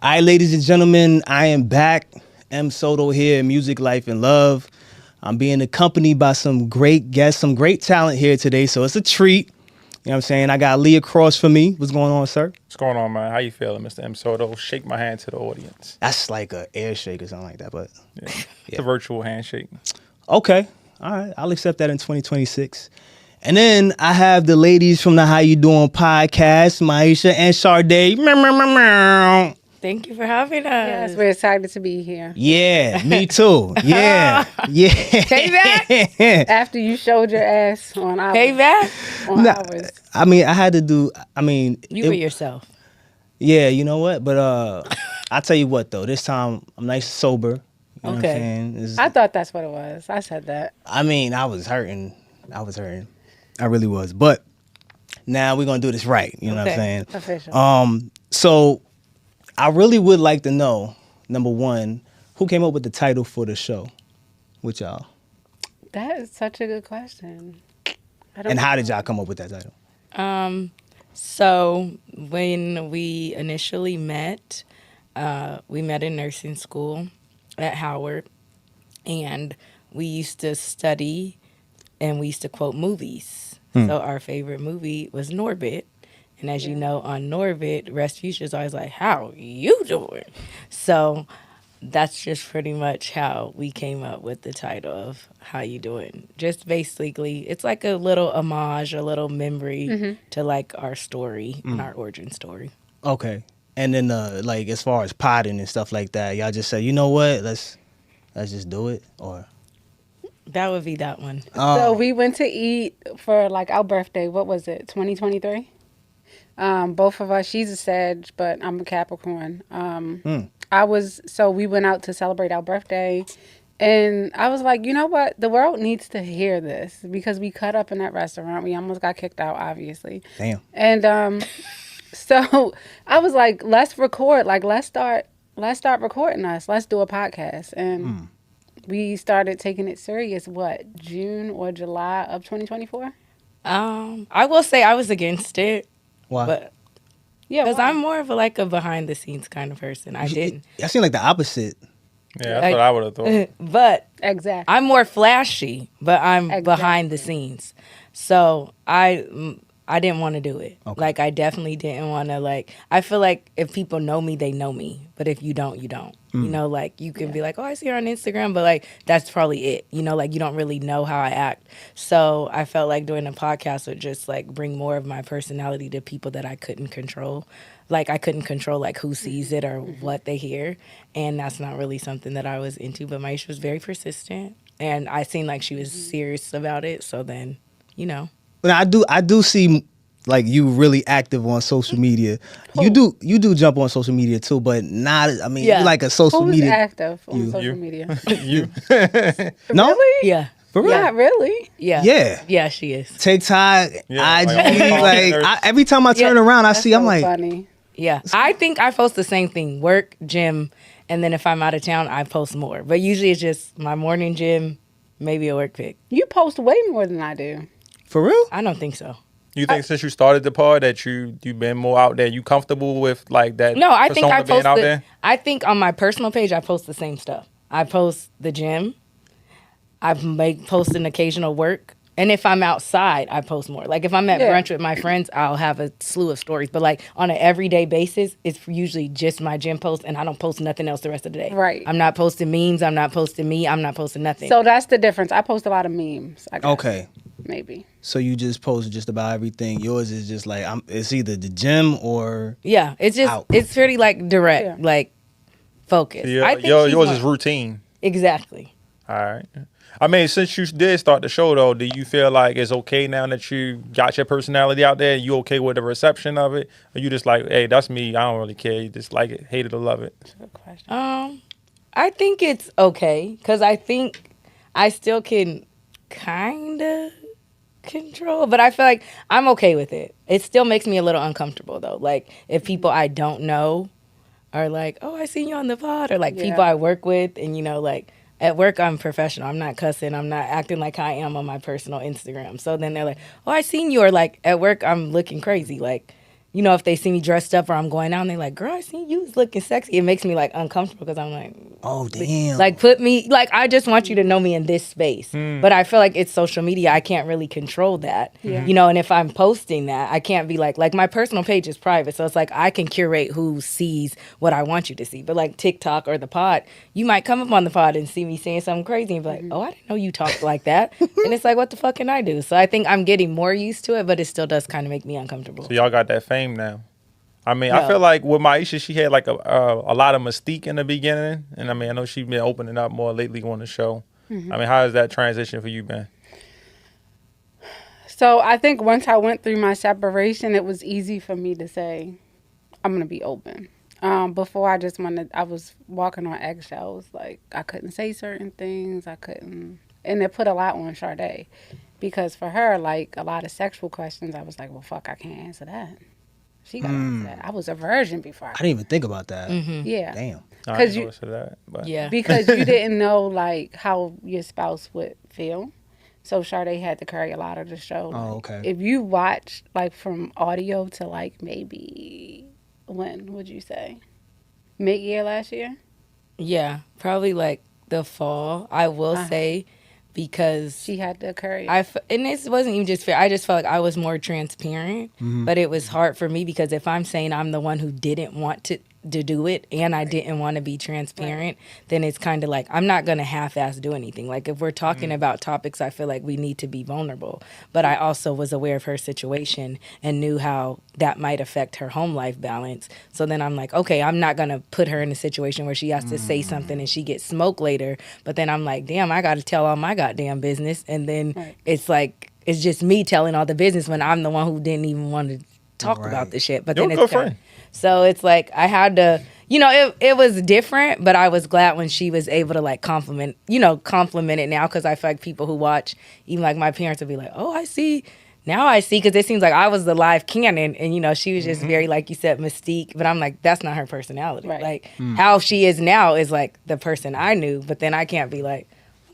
All right, ladies and gentlemen, I am back. M. Soto here, Music, Life, and Love. I'm being accompanied by some great guests, some great talent here today, so it's a treat. You know what I'm saying? I got Lee across from me. What's going on, sir? What's going on, man? How you feeling, Mr. M. Soto? Shake my hand to the audience. That's like a air shake or something like that, but Yeah. It's a virtual handshake. okay. All right, I'll accept that in 2026. And then I have the ladies from the How You Doing podcast, Maisha and Sade. Meow, meow, meow, meow. Thank you for having us. Yes, we're excited to be here. Yeah, me too. Yeah, yeah. Payback? After you showed your ass on ours. Payback? On Nah, ours. I mean, I had to do. I mean, You were yourself. yeah, you know what? But I tell you what though, this time I'm nice and sober. You know what I'm Okay. saying? I thought that's what it was. I said that. I mean, I was hurting. I really was. But now we're gonna do this right. You know what I'm Okay. saying? Official. So I really would like to know, number one, who came up with the title for the show with y'all? That is such a good question. And how did y'all come up with that title? So when we initially met, we met in nursing school at Howard, and we used to study and we used to quote movies. So our favorite movie was Norbit. And as you know, on Norbit, Respucia is always like, how you doing? So that's just pretty much how we came up with the title of How You Doing. Just basically, it's like a little homage, a little memory to like our story and our origin story. Okay. And then like as far as potting and stuff like that, y'all just say, you know what, let's just do it, or That would be that one. So we went to eat for like our birthday. What was it? 2023. Both of us. She's a Sag, but I'm a Capricorn. We went out to celebrate our birthday, and I was like, you know what? The world needs to hear this because we cut up in that restaurant. We almost got kicked out, obviously. damn. And so I was like, let's record. Like, let's start recording us. Let's do a podcast. And we started taking it serious. What, June or July of 2024? I will say I was against it, Why? but Yeah, because why? I'm more of a behind the scenes kind of person. I didn't. I seem like the opposite. Yeah, that's what I would have thought. But Exactly. I'm more flashy, but I'm Exactly. behind the scenes. So I didn't want to do it. Okay. Like, I definitely didn't want to, I feel like if people know me, they know me. But if you don't, you don't. You know, you can be like, oh, I see her on Instagram, but, that's probably it. You know, you don't really know how I act. So I felt like doing a podcast would just, bring more of my personality to people that I couldn't control. I couldn't control, who sees it or what they hear. And that's not really something that I was into. But Maisha was very persistent. And I seemed like she was serious about it. So then, you know. But I do see you really active on social media. You do jump on social media too, but not. I mean, Yeah. you like a social Who's media. active on You. social media? You. No, Really? Yeah. for real. Not really. Yeah. Yeah. Yeah, she is. TikTok, Yeah, IG. like all the Every time I turn around, I That's see. I'm so like, funny. Yeah. I think I post the same thing, work, gym, and then if I'm out of town, I post more. But usually it's just my morning gym, maybe a work pic. You post way more than I do. for real? I don't think so. You think since you started the pod that you've been more out there, you comfortable with that? No, I think I persona being post out there? I think on my personal page, I post the same stuff. I post the gym. I post an occasional work. And if I'm outside, I post more. If I'm at Yeah. brunch with my friends, I'll have a slew of stories. But on an everyday basis, it's usually just my gym post, and I don't post nothing else the rest of the day. Right. I'm not posting memes. I'm not posting me. I'm not posting nothing. So that's the difference. I post a lot of memes. I guess. Okay. Maybe. So you just post just about everything. Yours is just it's either the gym or yeah, it's just Out. it's pretty direct, Yeah. focused. Yeah, I think yours she's is routine. exactly. All right. I mean, since you did start the show, though, do you feel like it's okay now that you got your personality out there? You okay with the reception of it? Or you just like, hey, that's me. I don't really care. You just like it, hate it or love it. Good question. I think it's okay because I think I still can kind of control, but I feel like I'm okay with it. It still makes me a little uncomfortable though. If people I don't know are like, oh, I seen you on the pod, or Yeah. people I work with, and at work I'm professional. I'm not cussing. I'm not acting like I am on my personal Instagram. So then they're like, oh, I seen you, or at work I'm looking crazy. you know, if they see me dressed up or I'm going out and they're like, girl, I see you looking sexy. It makes me like uncomfortable because I'm like, Oh, damn. like put me, like I just want you to know me in this space. But I feel like it's social media. I can't really control that, you know, and if I'm posting that, I can't be like my personal page is private. So it's like I can curate who sees what I want you to see. But like TikTok or the pod, you might come up on the pod and see me saying something crazy and be like, oh, I didn't know you talked like that. And it's like, what the fuck can I do? So I think I'm getting more used to it, but it still does kind of make me uncomfortable. So y'all got that fame now. I mean, I No. feel like with Maisha, she had like a lot of mystique in the beginning, and I mean, I know she's been opening up more lately on the show. I mean, how has that transition for you been? So I think once I went through my separation, it was easy for me to say, I'm going to be open. Before I was walking on eggshells. Like I couldn't say certain things. And it put a lot on Sade. Because for her, like a lot of sexual questions, I was like, well, fuck, I can't answer that. She got to answer that. I was a virgin before. I didn't even think about that. Yeah. Damn. I 'Cause didn't you- notice that, but Yeah. Because you didn't know like how your spouse would feel. So Sade had to carry a lot of the show. Oh, Like, okay. If you watch like from audio to like maybe when would you say? Mid-year last year? Yeah, probably like the fall, I will say, because She had to carry and this wasn't even just fair. I just felt like I was more transparent, but it was hard for me because if I'm saying I'm the one who didn't want to do it and I didn't want to be transparent, then it's kind of like I'm not going to half-ass do anything. Like if we're talking about topics, I feel like we need to be vulnerable. But I also was aware of her situation and knew how that might affect her home life balance. So then I'm like, okay, I'm not going to put her in a situation where she has to say something and she gets smoked later. But then I'm like, damn, I got to tell all my goddamn business. And then it's like, it's just me telling all the business when I'm the one who didn't even want to talk about the shit. But You're then a it's good friend. so it's like I had to, you know, it was different, but I was glad when she was able to like compliment it now because I feel like people who watch, even like my parents would be like, oh, I see. Now I see because it seems like I was the live canon and, you know, she was just very, like you said, mystique. But I'm like, that's not her personality. Right. Like how she is now is like the person I knew. But then I can't be like,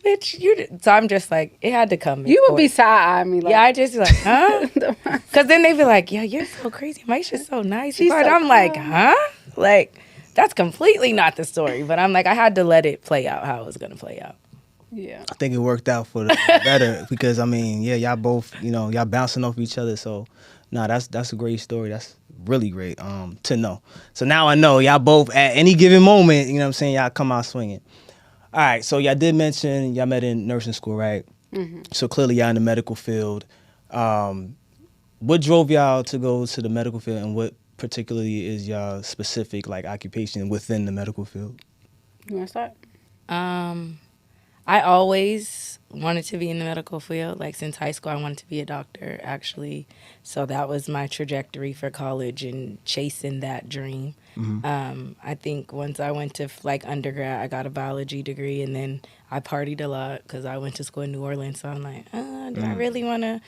bitch, so I'm just like, it had to come. You would be side-eye me like Yeah, I just be like, huh? Because then they'd be like, yeah, you're so crazy. Maisha's so nice. She's so I'm like, calm. huh? Like, that's completely not the story. But I'm like, I had to let it play out how it was going to play out. Yeah. I think it worked out for the better because I mean, yeah, y'all both, you know, y'all bouncing off each other. So, nah, that's a great story. That's really great to know. So now I know y'all both at any given moment, you know what I'm saying, y'all come out swinging. All right, so y'all did mention y'all met in nursing school, right? So clearly y'all in the medical field. What drove y'all to go to the medical field, and what particularly is y'all specific like occupation within the medical field? You want to start? I always wanted to be in the medical field. Like since high school, I wanted to be a doctor, actually. So that was my trajectory for college and chasing that dream. I think once I went to like undergrad, I got a biology degree, and then I partied a lot because I went to school in New Orleans. So I'm like, do I really want to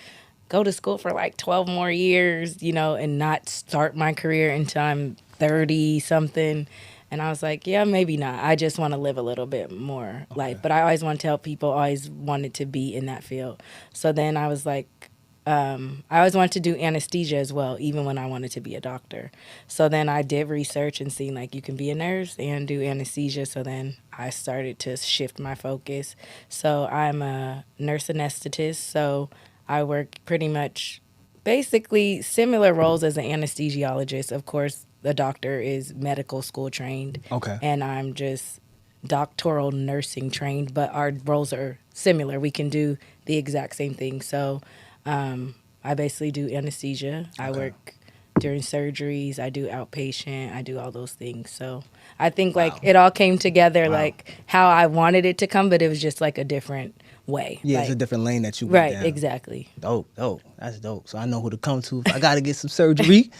go to school for like 12 more years, you know, and not start my career until I'm 30 something? And I was like, yeah, maybe not. I just want to live a little bit more life. But I always want to tell people, always wanted to be in that field. So then I was like, I always wanted to do anesthesia as well, even when I wanted to be a doctor. So then I did research and seen like you can be a nurse and do anesthesia. So then I started to shift my focus. So I'm a nurse anesthetist. So I work pretty much basically similar roles as an anesthesiologist. Of course, the doctor is medical school trained. Okay. And I'm just doctoral nursing trained, but our roles are similar. We can do the exact same thing. So I basically do anesthesia. I work during surgeries. I do outpatient. I do all those things. So I think like it all came together like how I wanted it to come, but it was just like a different way. Yeah, like, it's a different lane that you went right, down. exactly. Dope. That's dope. So I know who to come to if I got to get some surgery.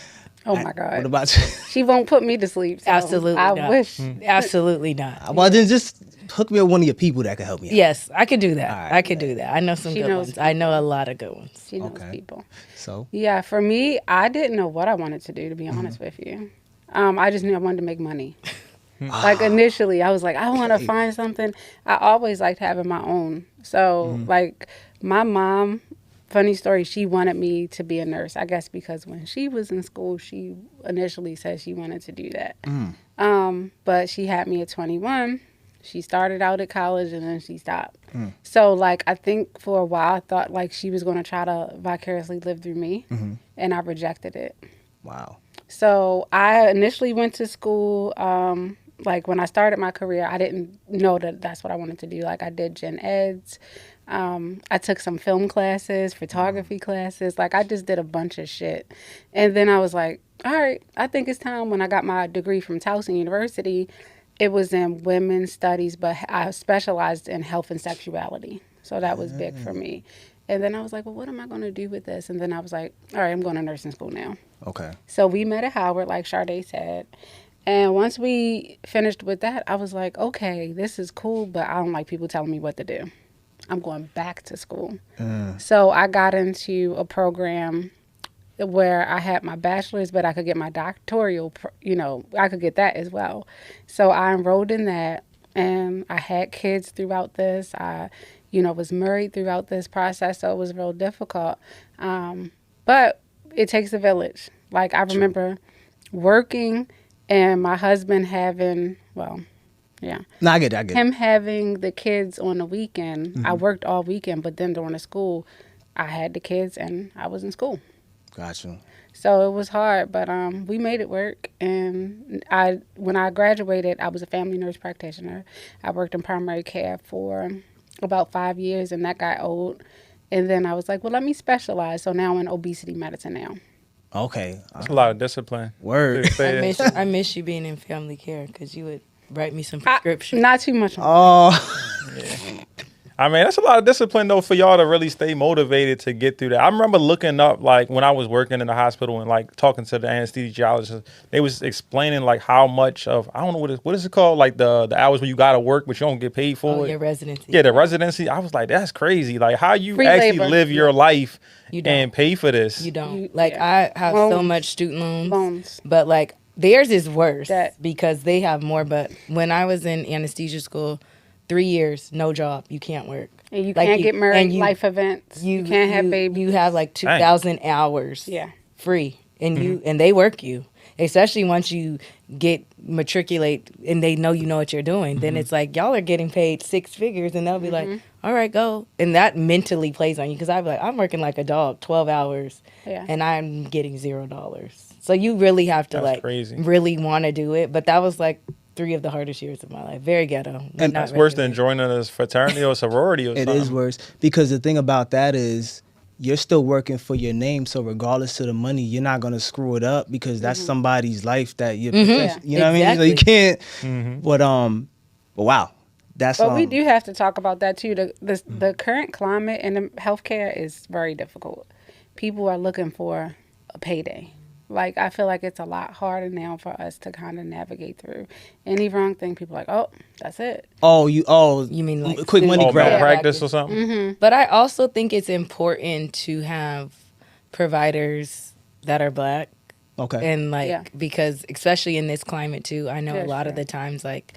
Oh my God. What about you? She won't put me to sleep. So Absolutely I not. wish. Absolutely not. Well, then just hook me up with one of your people that can help me out. Yes, I could do that. All right, I could do that. I know some She good knows ones. I know a lot of good ones. She knows Okay. people. So, Yeah, for me, I didn't know what I wanted to do, to be honest with you. I just knew I wanted to make money. Like initially, I was like, I want to find something. I always liked having my own. So like my mom, funny story, she wanted me to be a nurse, I guess, because when she was in school, she initially said she wanted to do that. But she had me at 21. She started out at college and then she stopped. So, like, I think for a while I thought, like, she was going to try to vicariously live through me, and I rejected it. Wow. So I initially went to school. Like when I started my career, I didn't know that that's what I wanted to do. Like I did gen eds. I took some film classes, photography classes. Like I just did a bunch of shit. And then I was like, all right, I think it's time. When I got my degree from Towson University, it was in women's studies, but I specialized in health and sexuality. So that was big for me. And then I was like, well, what am I going to do with this? And then I was like, all right, I'm going to nursing school now. Okay. So we met at Howard, like Sade said. And once we finished with that, I was like, okay, this is cool, but I don't like people telling me what to do. I'm going back to school. So I got into a program where I had my bachelor's, but I could get my doctoral, I could get that as well. So I enrolled in that, and I had kids throughout this. I was married throughout this process, so it was real difficult. But it takes a village. Like, I remember working and my husband having, No, I get it. him having the kids on the weekend. I worked all weekend, but then during the school, I had the kids and I was in school. Gotcha. So it was hard, but we made it work. And when I graduated, I was a family nurse practitioner. I worked in primary care for about 5 years, and that got old. And then I was like, well, let me specialize. So now I'm in obesity medicine now. Okay. That's a lot of discipline. Word. To say it. I miss you being in family care because you would write me some prescriptions. Not too much. I mean, that's a lot of discipline, though, for y'all to really stay motivated to get through that. I remember looking up, like, when I was working in the hospital and, like, talking to the anesthesiologist, they was explaining, like, how much of, I don't know, what is it called? Like, the hours when you got to work, but you don't get paid for it. Your residency. Yeah, the residency. I was like, that's crazy. Like, how you Free actually labor. live your life You don't. and pay for this? You don't. You- Like, yeah. I have so Loans. much student Loans. but, like, theirs is worse That- because they have more. But when I was in anesthesia school, 3 years, no job. You can't work. And you Like, can't get married, and life events. You can't have babies. You have like 2,000 hours Yeah. free, and and they work you. Especially once you get matriculate and they know you know what you're doing, then it's like y'all are getting paid 6 figures, and they'll be like, "All right, go." And that mentally plays on you because I'd be like, "I'm working like a dog, 12 hours, Yeah. and I'm getting $0." So you really have to That's like crazy. really want to do it. But that was like 3 of the hardest years of my life. Very ghetto. And That's worse than joining a fraternity or sorority or It something. is worse because the thing about that is you're still working for your name. So regardless of the money, you're not gonna screw it up because that's somebody's life that you're. You know what I mean? So you can't. But wow, that's. But we do have to talk about that too. The current climate in the healthcare is very difficult. People are looking for a payday. Like, I feel like it's a lot harder now for us to kind of navigate through. Any wrong thing, people are like, oh, that's it. You mean like quick money Oh, grab? malpractice or something? But I also think it's important to have providers that are black. Okay. And like, Yeah. because especially in this climate too, I know a That's lot of true. the times, like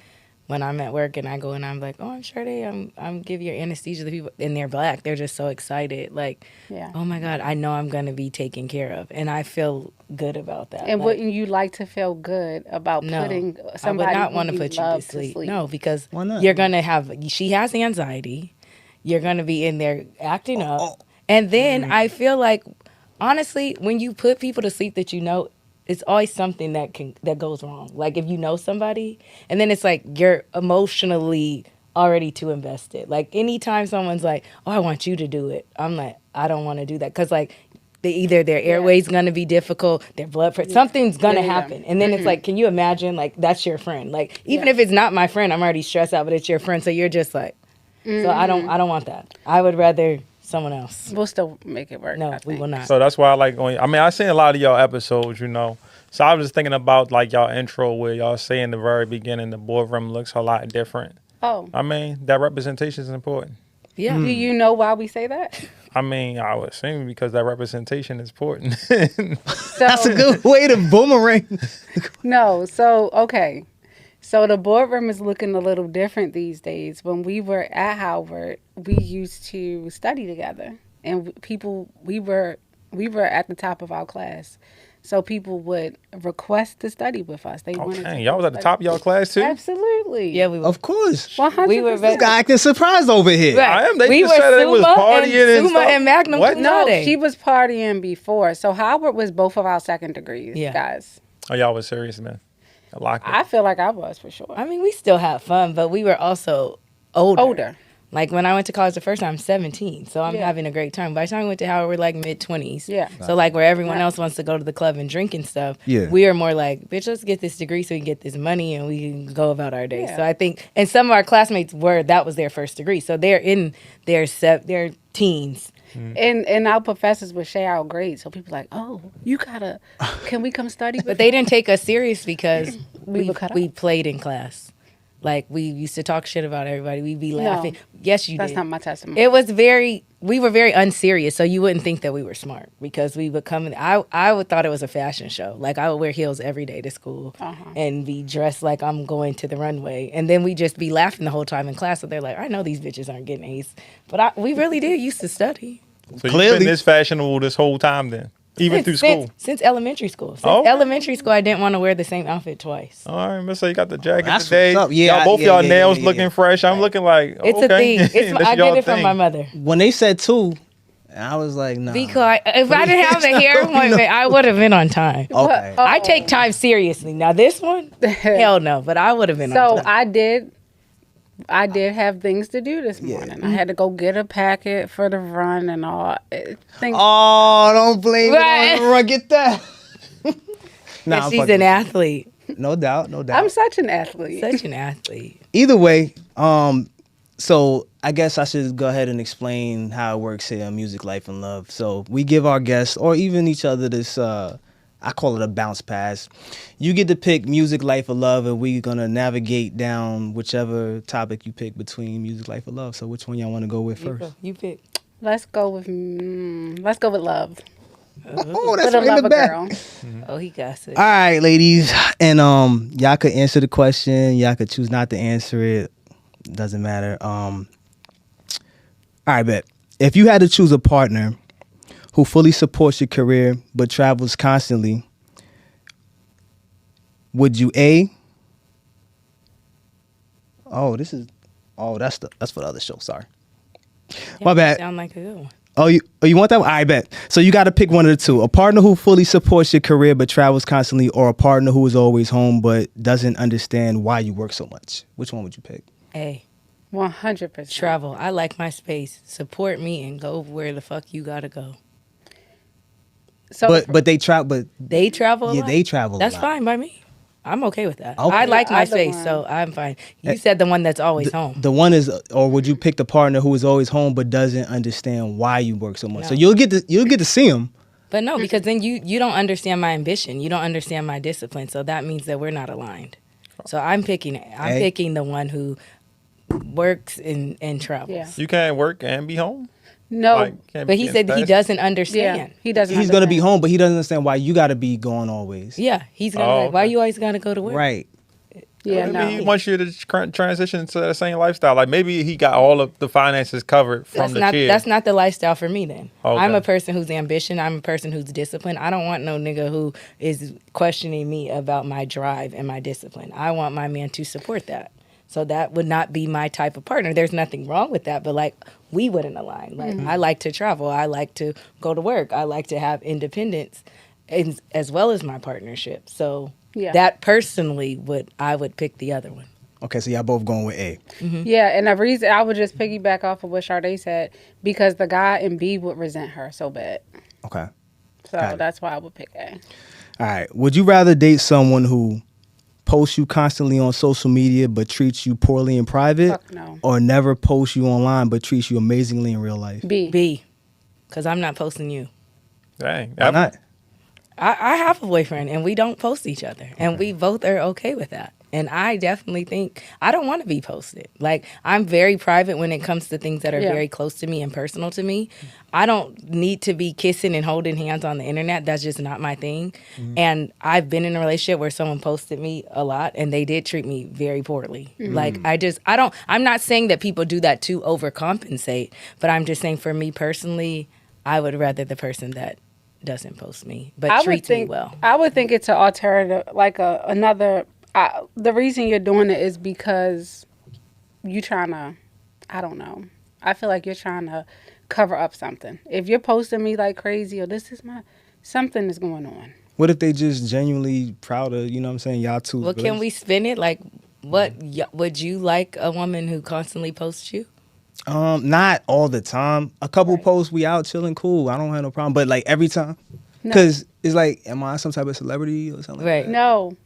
when I'm at work and I go and I'm like, oh, I'm Sade, I'm give your anesthesia to people, and they're black. They're just so excited. Like, Yeah. oh my God, I know I'm going to be taken care of. And I feel good about that. And Like, wouldn't you like to feel good about no, putting I would somebody not who want to put you to love sleep. No, because Why not? you're going to have, she has anxiety. You're going to be in there acting up. And then I feel like, honestly, when you put people to sleep that you know, it's always something that goes wrong. Like if you know somebody, and then it's like you're emotionally already too invested. Like anytime someone's like, "Oh, I want you to do it," I'm like, I don't want to do that because like either their airway's gonna be difficult, their blood pressure, something's gonna Yeah. happen, and then it's like, can you imagine? Like that's your friend. Like even if it's not my friend, I'm already stressed out, but it's your friend, so you're just like, so I don't want that. I would rather someone else. We'll still make it work. No, I we think. will not. So that's why I like going. I mean, I seen a lot of y'all episodes, you know. So I was just thinking about like y'all intro where y'all say in the very beginning the boardroom looks a lot different. Oh, I mean, that representation is important. Yeah. do you know why we say that? I mean, I would assume because that representation is important. So, That's a good way to boomerang. No, so okay. So the boardroom is looking a little different these days. When we were at Howard, we used to study together. and we were at the top of our class, so people would request to study with us. They Oh, wanted dang, to y'all was at the top of y'all class too. Absolutely. Yeah, we were. Of course. 100%. We were This guy acting surprised over here. Right. I am. They we just were said they was Summa partying and Summa stuff. and Magnum What? cum No, laude. she was partying before. So Howard was both of our second degrees, Yeah. guys. Oh, y'all was serious, man. I like it. I feel like I was for sure. I mean, we still had fun, but we were also older. Like when I went to college the first time, I'm 17, so I'm Yeah. having a great time. By the time we went to Howard, we're like mid-20s. Yeah. So like where everyone Yeah. else wants to go to the club and drink and stuff, Yeah. we are more like, bitch, let's get this degree so we can get this money and we can go about our day. Yeah. So I think, and some of our classmates that was their first degree, so they're in their teens. And our professors would share our grades. So people like, oh, can we come study? But they didn't take us serious because We were cut we out. played in class. Like we used to talk shit about everybody. We'd be laughing. Yes, you That's did. not my testimony. It was we were very unserious, so you wouldn't think that we were smart because we would come in. I would thought it was a fashion show. Like I would wear heels every day to school and be dressed like I'm going to the runway, and then we just be laughing the whole time in class. So they're like, I know these bitches aren't getting A's, but we really did used to study. So you've Clearly. been this fashionable this whole time then, even through school. Since elementary school. Since Oh. elementary school, I didn't want to wear the same outfit twice. All right, Mister, you got the jacket That's today. what's up. Yeah, y'all both yeah, y'all yeah, nails yeah, looking yeah. fresh. I'm looking like It's okay. a thing. That's I y'all get it from thing. my mother. When they said 2, I was like, nah. Because if I didn't have the hair appointment, I would have been on time. Okay. I take time seriously. Now this one, hell no, but I would have been on So time. I did have things to do this morning. I had to go get a packet for the run and all. Things. Oh, don't blame Right. it on the run. Get that. Nah, And I'm she's fucking- an athlete. No doubt, no doubt. I'm such an athlete. Such an athlete. Either way, so I guess I should go ahead and explain how it works here on Music Life and Love. So we give our guests or even each other this I call it a bounce pass. You get to pick Music Life or Love, and we're gonna navigate down whichever topic you pick between Music Life or Love. So which one y'all want to go with first? You pick. Let's go with love. Oh, that's For the right in love the of back. girl. Oh, he got it. All right, ladies, and y'all could answer the question. Y'all could choose not to answer it. Doesn't matter. All right, bet. If you had to choose a partner who fully supports your career but travels constantly, would you A? Oh, that's for the other show. Sorry, my bad. Sound like a good one. Oh, you want that one? I bet. So you got to pick one of the two: a partner who fully supports your career but travels constantly, or a partner who is always home but doesn't understand why you work so much. Which one would you pick? Hey, 100%. travel. I like my space. Support me and go where the fuck you gotta go. So But they travel. But They travel. A yeah, lot? they travel. That's a lot. fine by me. I'm okay with that. Okay. I like my Either space, one. so I'm fine. You said the one that's always home. The one is, or would you pick the partner who is always home but doesn't understand why you work so much? No. So you'll get to see him. But no, because then you don't understand my ambition. You don't understand my discipline. So that means that we're not aligned. So I'm picking the one who works and travels. Yeah. You can't work and be home. no. Can't But be he in said he fast. doesn't understand. Yeah, he doesn't. He's gonna be understand. home, but he doesn't understand why you got to be going always. Yeah, he's gonna Oh, be like, why okay. you always gotta go to work? Right. Yeah, Maybe no. he wants you to transition to the same lifestyle. Like maybe he got all of the finances covered from That's not the lifestyle for me then. Okay. I'm a person who's ambition. I'm a person who's disciplined. I don't want no nigga who is questioning me about my drive and my discipline. I want my man to support that. So that would not be my type of partner. There's nothing wrong with that, but like we wouldn't align. Like I like to travel. I like to go to work. I like to have independence as well as my partnership. So Yeah. that personally I would pick the other one. Okay, so y'all both going with A. Yeah, and the reason I would just piggyback off of what Sade said, because the guy in B would resent her so bad. Okay. So Got it. that's why I would pick A. All right. Would you rather date someone who posts you constantly on social media but treats you poorly in private, Fuck no. or never posts you online but treats you amazingly in real life? B. Because I'm not posting you. Dang. Why not? I have a boyfriend and we don't post each other and we both are okay with that. And I definitely think I don't want to be posted. Like, I'm very private when it comes to things that are Yeah. very close to me and personal to me. I don't need to be kissing and holding hands on the internet. That's just not my thing. And I've been in a relationship where someone posted me a lot and they did treat me very poorly. Like, I'm not saying that people do that to overcompensate, but I'm just saying for me personally, I would rather the person that doesn't post me but treats me well. I would think it's an alternative, like another. The reason you're doing it is because you trying to. I don't know. I feel like you're trying to cover up something. If you're posting me like crazy, or this is my something is going on. What if they just genuinely proud of, you know what I'm saying, y'all two? Well, can we spin it? Like, would you like a woman who constantly posts you? Not all the time. A couple posts, we out chilling, cool. I don't have no problem. But like every time, because it's like, am I some type of celebrity or something? Right. Like that? No,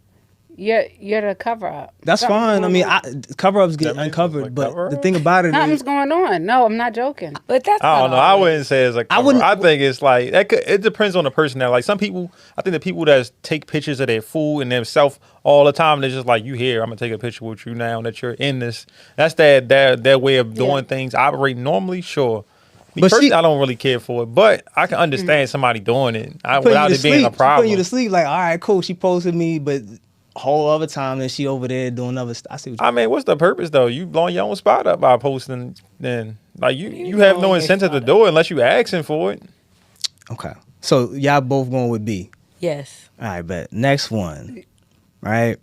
you're the cover up. That's Something's fine. I going mean, on. cover-ups get That means uncovered. like But cover-up? the thing about it Something's is, going on. No, I'm not joking. But that's I not don't know. I always- wouldn't say it's a cover. wouldn't- I think it's like it depends on the personality. Like some people, I think the people that take pictures of their food and themselves all the time, they're just like, you here, I'm gonna take a picture with you now that you're in this. That's their way of doing things. Operate normally, sure. Me But personally, she- I don't really care for it, but I can understand somebody doing it putting without you it to being sleep. a She problem. putting you to sleep. Like, all right, cool. She posted me, but whole other time that she over there doing other stuff. I see what you I mean, what's the purpose though? You blowing your own spot up by posting. Then like you have no blowing your incentive to spot do it unless you asking for it. Okay. So y'all both going with B. Yes. All right, bet. Next one. Right.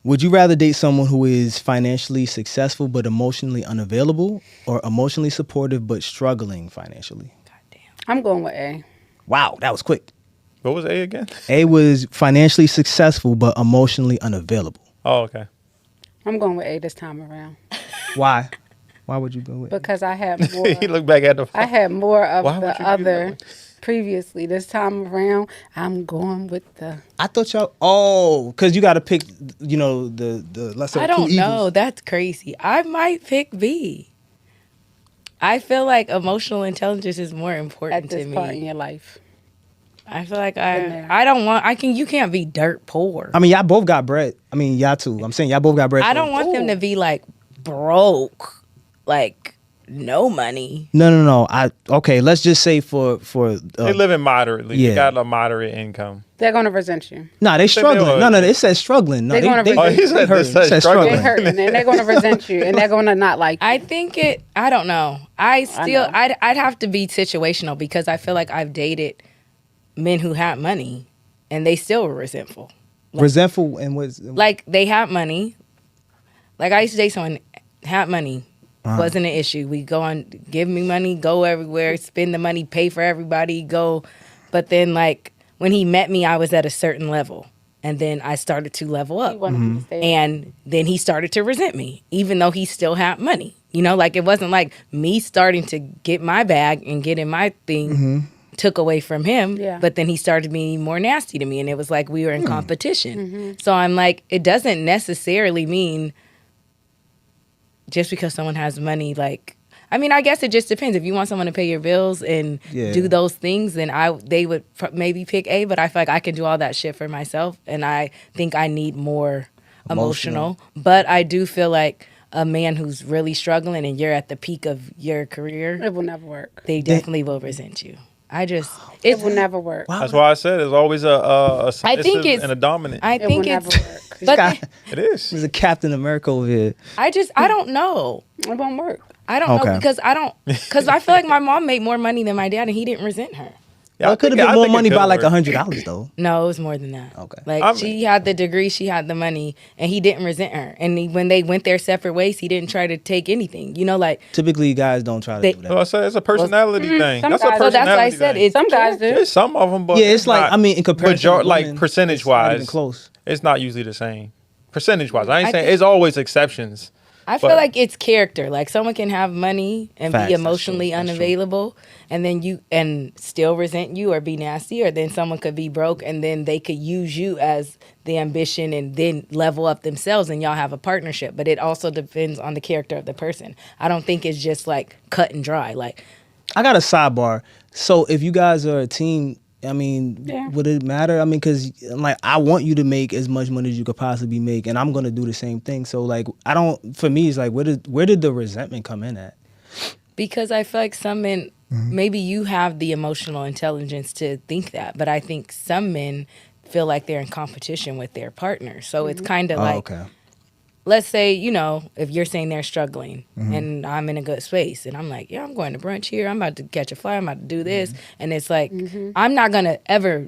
Would you rather date someone who is financially successful but emotionally unavailable, or emotionally supportive but struggling financially? I'm going with A. Wow, that was quick. What was A again? A was financially successful but emotionally unavailable. Oh, okay. I'm going with A this time around Why? Why would you go with? because I had more. he looked back at the. I had more of Why would you the do other that? previously. This time around, I'm going with the. I thought y'all. Oh, because you got to pick. You know the lesser I of two don't know. evils. That's crazy. I might pick B. I feel like emotional intelligence is more important At to this part in me. your life. I feel like Been there. I don't want. You can't be dirt poor. I mean, y'all both got bread. I mean, y'all too. I'm saying y'all both got bread. I so- don't want them to be like broke, like no money. No. Okay. Let's just say for They living moderately. yeah. They got a moderate income. They're gonna resent you. no, they struggling. are- No, it says struggling. No, They're gonna they, resent Oh, he said hurting. this says It says struggling. They're hurting and they're gonna resent you and they're gonna not like you. I think it. I don't know. I still. know. I'd have to be situational because I feel like I've dated men who had money, and they still were resentful. resentful and was Like they had money. Like I used to date someone had money. Uh-huh. Wasn't an issue. We go on, give me money, go everywhere, spend the money, pay for everybody, go. But then like when he met me, I was at a certain level, and then I started to level He up. wanted you to stay. And then he started to resent me, even though he still had money. You know, like it wasn't like me starting to get my bag and getting my thing took away from him. Yeah. But then he started being more nasty to me. And it was like we were in competition. So I'm like, it doesn't necessarily mean just because someone has money, like, I mean, I guess it just depends. If you want someone to pay your bills and Yeah. do those things, then they would maybe pick A. But I feel like I can do all that shit for myself, and I think I need more emotional. But I do feel like a man who's really struggling and you're at the peak of your career, It will never work. they definitely will resent you. It It's will never work. That's why I said it's always a I think it's- and a dominant. I It will think never it's, work. but guy- it is. There's a Captain America over here. I don't know. It won't work. I don't Okay. know because I feel like my mom made more money than my dad and he didn't resent her. Yeah, Well, I it could have think- I been more think it money could by like work. $100 though. No, it was more than that. Okay. Like I mean- she had the degree, she had the money, and he didn't resent her. And when they went their separate ways, he didn't try to take anything. You know, like Typically, guys don't try to They- do So that. I said it's a personality thing. some That's guys- a So so that's why I personality said thing. it's Some guys do. There's some of them, but Yeah, it's like, not- I mean, in comparison to women, percentage it's not wise, even close. It's not usually the same. Percentage wise, I ain't I saying think- it's always exceptions. I feel But- like it's character. Like someone can have money and Facts, be that's emotionally true, that's true. unavailable, and then you and still resent you or be nasty, or then someone could be broke and then they could use you as the ambition and then level up themselves and y'all have a partnership. But it also depends on the character of the person. I don't think it's just like cut and dry. Like I got a sidebar. So if you guys are a team, I mean, Yeah. would it matter? I mean, because like I want you to make as much money as you could possibly make, and I'm gonna do the same thing. So like, I don't. For me, it's like, where did the resentment come in at? Because I feel like some men, maybe you have the emotional intelligence to think that, but I think some men feel like they're in competition with their partner. So it's kind of Oh, like, okay. let's say, you know, if you're saying they're struggling and I'm in a good space and I'm like, yeah, I'm going to brunch here. I'm about to catch a flight. I'm about to do this. And it's like, I'm not going to ever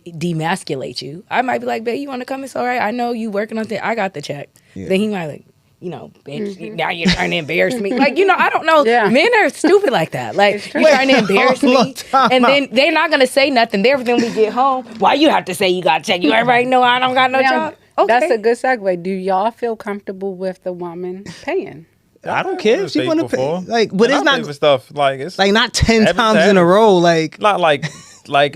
demasculate you. I might be like, babe, you want to come? It's all right. I know you working on things. I got the check. Yeah. Then he might like, you know, bitch, now you're trying to embarrass me. Like, you know, I don't know. Yeah. Men are stupid like that. Like, you're trying to embarrass Hold on, me. time And out. then they're not going to say nothing. Then when we get home, why you have to say you got a check? You everybody know I don't got no Now, job. Okay. that's a good segue. Do y'all feel comfortable with the woman paying? I don't care if she want to pay. before. Like, but it's And I pay not for stuff like it's like not 10 Every times time. in a row. Like, not like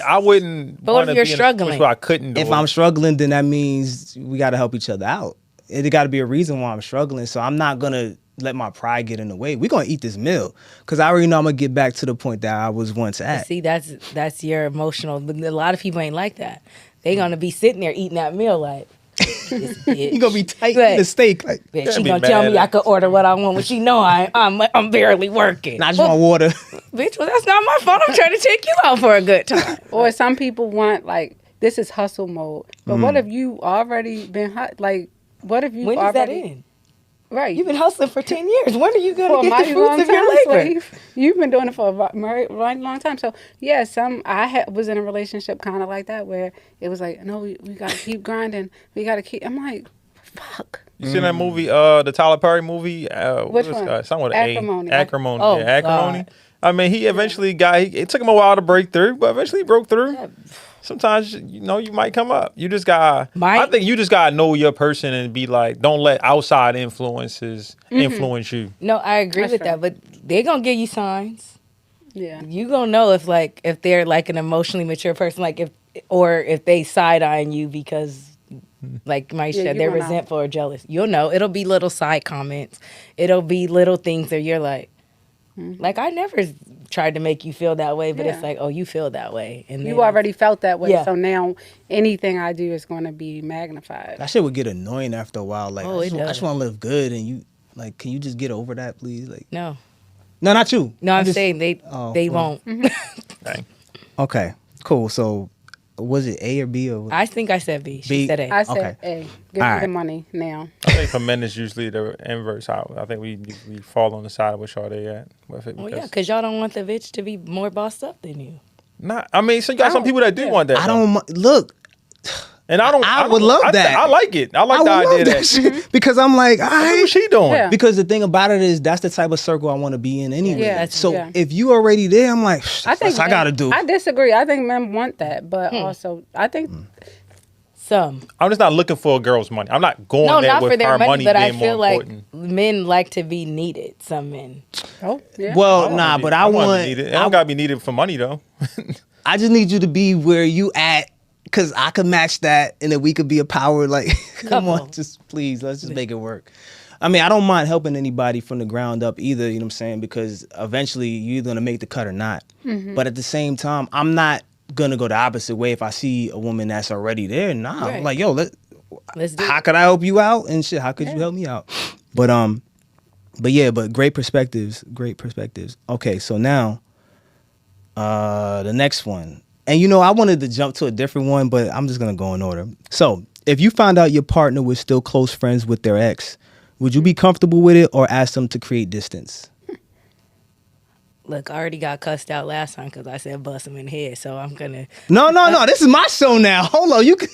I wouldn't. But what if wanna you're be in a struggling? situation where I couldn't do if it. I'm struggling, then that means we got to help each other out. It got to be a reason why I'm struggling. So I'm not gonna let my pride get in the way. We're gonna eat this meal because I already know I'm gonna get back to the point that I was once at. See, that's your emotional. But a lot of people ain't like that. They gonna be sitting there eating that meal like, this bitch. You gonna be tight Right. in the steak. Like, Bitch, Can't she be gonna tell mad me at- I could order what I want when she know I'm barely working. I just want water. Bitch, well that's not my fault. I'm trying to take you out for a good time. Or some people want like this is hustle mode. But what if you already been like? What if you When is already that in? right? You've been hustling for 10 years. When are you for gonna a get the mighty fruits long of your time, labor? slave. You've been doing it for a very long time. So yeah, was in a relationship kind of like that where it was like, no, we gotta keep grinding. We gotta keep. I'm like, fuck. You seen that movie, the Tyler Perry movie? Which one? Something with Acrimony. A. Acrimony. Oh, yeah, Acrimony. God. I mean, he eventually it took him a while to break through, but eventually he broke through. Yeah. Sometimes, you know, you might come up. You just got Might. I think you just got to know your person and be like, don't let outside influences influence you. No, I agree That's with right. that, but they're gonna give you signs. Yeah. You gonna know if they're like an emotionally mature person, like if they side eyeing you because like Mike Yeah, said, you they're gonna know. resentful or jealous. You'll know. It'll be little side comments. It'll be little things that you're like, like I never tried to make you feel that way, but Yeah. it's like, oh, you feel that way, and You then- already felt that way, Yeah. so now anything I do is going to be magnified. That shit would get annoying after a while. Like, Oh, I it just, I does. just want to live good, and you like, can you just get over that, please? Like, No, no, not you. no, I'm just- saying they Oh, they well. won't. Dang. Okay, cool. So, was it A or B or? I think I said B. She B. said A. I said, Okay. hey, give me All the right. money now. I think for men, it's usually the inverse. I think we fall on the side of what y'all they at with it. Well, yeah, because- because y'all don't want the bitch to be more bossed up than you. Not, I mean, so you got some people that do want that. I though. don't look. And I don't. I don't- would love I that. I like it. I like I the would idea love that shit because I'm like, all What right. was she doing? Yeah. Because the thing about it is that's the type of circle I want to be in anyway. Yeah, So yeah. if you already there, I'm like, I think I gotta do. I disagree. I think men want that, but also I think Some. I'm just not looking for a girl's money. I'm not going No, there not with for their her money, money but I being feel more like important. men like to be needed. Some men. oh yeah. Well, wanna nah, be- but I wanna want. be needed. It don't gotta be needed for money though. I just need you to be where you at, cause I could match that, and then we could be a power. Like, come on, Couple. just please, let's just make it work. I mean, I don't mind helping anybody from the ground up either. You know what I'm saying? Because eventually you're either gonna make the cut or not. But at the same time, I'm not gonna go the opposite way if I see a woman that's already there. Nah, Right. I'm like, yo, Let's do how it. could I help you out and shit? How could you help me out? But great perspectives. Okay, so now the next one. And you know, I wanted to jump to a different one, but I'm just gonna go in order. So if you found out your partner was still close friends with their ex, would you be comfortable with it or ask them to create distance? Look, I already got cussed out last time because I said bust him in the head. So I'm gonna. No. This is my show now. Hold on. You could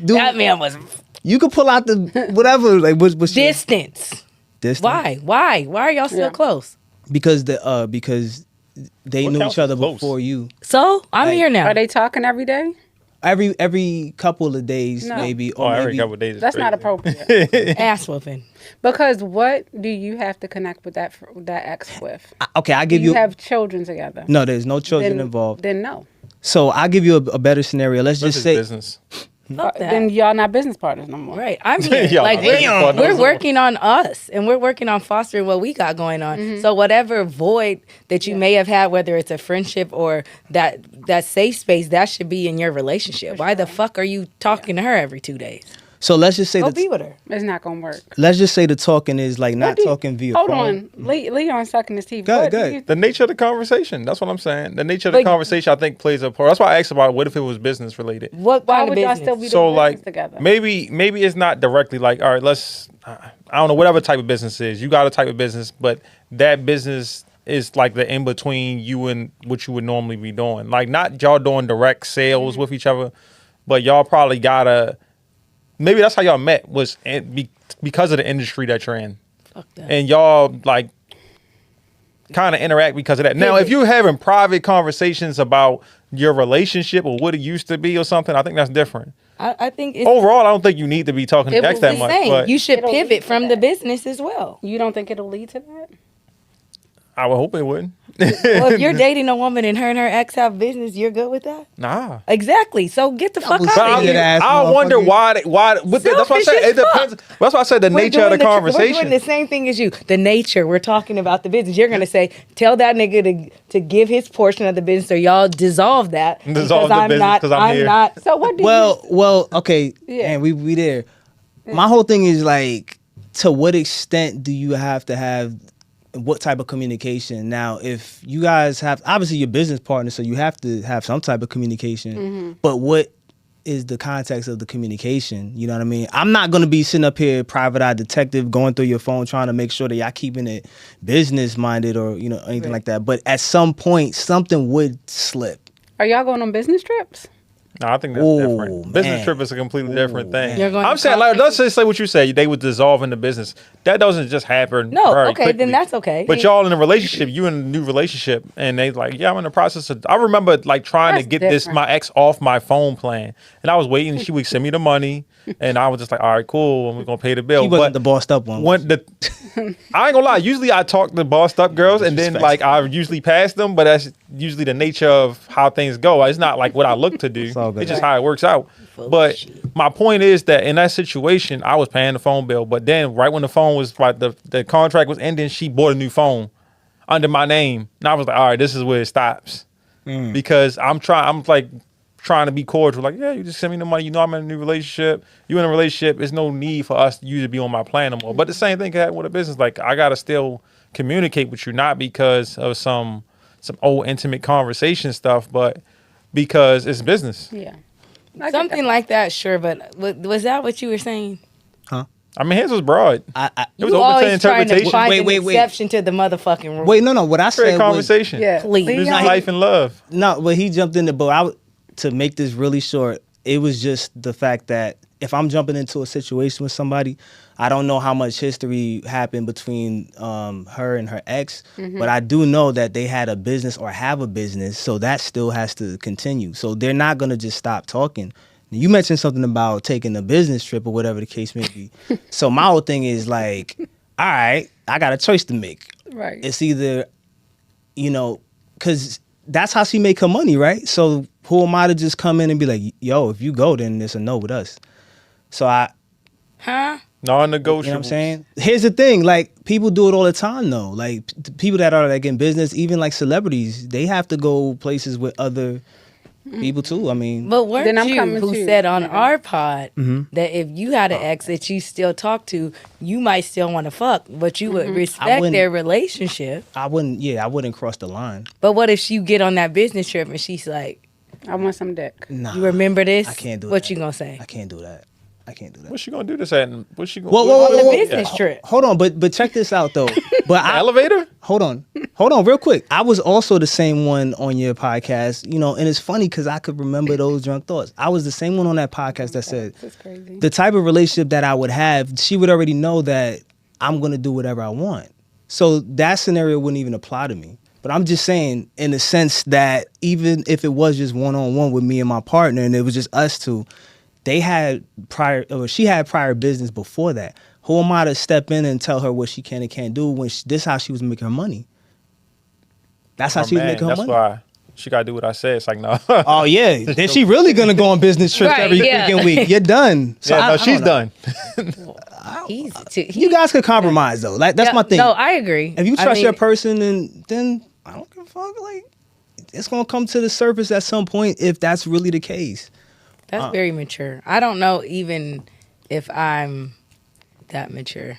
do. That man was You could pull out the whatever. Like what's your distance. distance? Why are y'all still Yeah. close? Because they What knew counts each other as close? before you. So I'm Like, here now. Are they talking every day? Every couple of days, No. maybe. Oh, Or every maybe, couple of days. is That's not crazy. appropriate. Ass whooping. Because what do you have to connect with that ex with? Okay, I Do give you you. have children together? No, there's no children Then- involved. Then no. So I'll give you a better scenario. Let's This just is say business. Fuck that. then y'all not business partners no more. Right. I'm here. Yeah, like damn. we're working on us and we're working on fostering what we got going on. So whatever void that you may have had, whether it's a friendship or that safe space, that should be in your relationship. Why the fuck are you talking to her every 2 days? So let's just say Go be with her. It's not gonna work. let's just say the talking is like not talking via Hold phone. on, Leon sucking his teeth. Go ahead, What go do ahead. you- The nature of the conversation. That's what I'm saying. The nature of the Like- conversation, I think, plays a part. That's why I asked about what if it was business related. What Why kind would of y'all business? still be So doing like business together? maybe it's not directly like, all right, let's I don't know, whatever type of business it is. You got a type of business, but that business is like the in between you and what you would normally be doing. Like not y'all doing direct sales with each other, but y'all probably gotta maybe that's how y'all met was because of the industry that you're in. Fuck that. And y'all like kind of interact because of that. Now, if you're having private conversations about your relationship or what it used to be or something, I think that's different. I think it's Overall, I don't think you need to be talking to It X was that the much. same. But You should It'll lead pivot to from the that. business as well. You don't think it'll lead to that? I would hope it wouldn't. Well, if you're dating a woman and her ex have business, you're good with that? Nah. Exactly. So get the fuck was out But of saying here. that. ass I wonder motherfucker. why with the, that's what I Selfish said. It as fuck. depends. That's why I said the We're nature of the doing We're conversation. doing the same thing as you. The nature. We're talking about the business. You're gonna say, tell that nigga to give his portion of the business, or y'all dissolve that. Dissolve because the I'm business not. 'cause I'm here. not. So what do Well, okay, Yeah. and we there. My whole thing is like, to what extent do you have to have what type of communication? Now, if you guys have, obviously your business partner, so you have to have some type of communication. But what is the context of the communication? You know what I mean? I'm not gonna be sitting up here, private eye detective, going through your phone trying to make sure that y'all keeping it business minded or anything like that. But at some point, something would slip. Are y'all going on business trips? No, I think that's Ooh, different. Business man. trip is a completely different thing. You're going I'm to saying, like, let's conferences? just say what you say. They would dissolve in the business. That doesn't just happen. No, very okay, then quickly. that's okay. But y'all in a relationship, you in a new relationship, and they like, yeah, I'm in the process of. I remember like trying to That's get this different. my ex off my phone plan, and I was waiting. She would send me the money, and I was just like, all right, cool, and we're gonna pay the bill. He wasn't But the bossed up one. when the I ain't gonna lie. Usually, I talk to bossed up girls, and then like I usually pass them. But that's usually the nature of how things go. It's not like what I look to do. all good. It's just how it works out. But my point is that in that situation, I was paying the phone bill. But then, right when the phone was like the contract was ending, she bought a new phone under my name, and I was like, all right, this is where it stops because I'm like trying to be cordial. Like, yeah, you just send me the money. You know, I'm in a new relationship. You in a relationship. There's no need for you to be on my plan no more. But the same thing can happen with a business. Like, I gotta still communicate with you, not because of some old intimate conversation stuff, but because it's business. Yeah. I get Something that. like that, sure. But was that what you were saying? I mean, his was broad. I It was You open to always trying to interpretation. find Wait, an wait. exception to the motherfucking rule. wait, no. What I Great said was conversation. Yeah. Please. Leon- Losing life and love. no. But he jumped in the boat. To make this really short, it was just the fact that if I'm jumping into a situation with somebody, I don't know how much history happened between her and her ex, but I do know that they had a business or have a business, so that still has to continue. So they're not gonna just stop talking. You mentioned something about taking a business trip or whatever the case may be. So my whole thing is like, all right, I got a choice to make. Right. It's either, because that's how she make her money, right? So who am I to just come in and be like, yo, if you go, then it's a no with us. So Huh? Non-negotiable. you know what I'm saying? Here's the thing, like people do it all the time though. Like people that are like in business, even like celebrities, they have to go places with other people too. I mean, But weren't Then I'm you coming who too. said on Yeah. our pod Mm-hmm. that if you had an ex that you still talk to, you might still want to fuck, but you would respect wouldn't- their relationship. I wouldn't cross the line. But what if you get on that business trip and she's like, I want some dick. Nah, you remember this? I can't do What that. you gonna say? I can't do that. What's she gonna do this at? What's she gonna Whoa, do? whoa, whoa, On the whoa, business trip. Hold on, but check this out though. But I, Elevator? hold on, real quick. I was also the same one on your podcast, and it's funny because I could remember those drunk thoughts. I was the same one on that podcast that said That's crazy. the type of relationship that I would have, she would already know that I'm gonna do whatever I want. So that scenario wouldn't even apply to me. But I'm just saying, in the sense that even if it was just one-on-one with me and my partner, and it was just us two, she had prior business before that. Who am I to step in and tell her what she can and can't do when this is how she was making her money? That's how Oh, she was man, making her that's money. why she gotta do what I said. It's like no. Oh yeah, then she really gonna go on business trips Right, every yeah. freaking week. You're done. So yeah, I no, don't she's know. done. You guys could compromise though. Like that's my thing. No, I agree. If you I trust mean, your person, then I don't give a fuck. Like it's gonna come to the surface at some point if that's really the case. that's very mature. I don't know even if I'm that mature.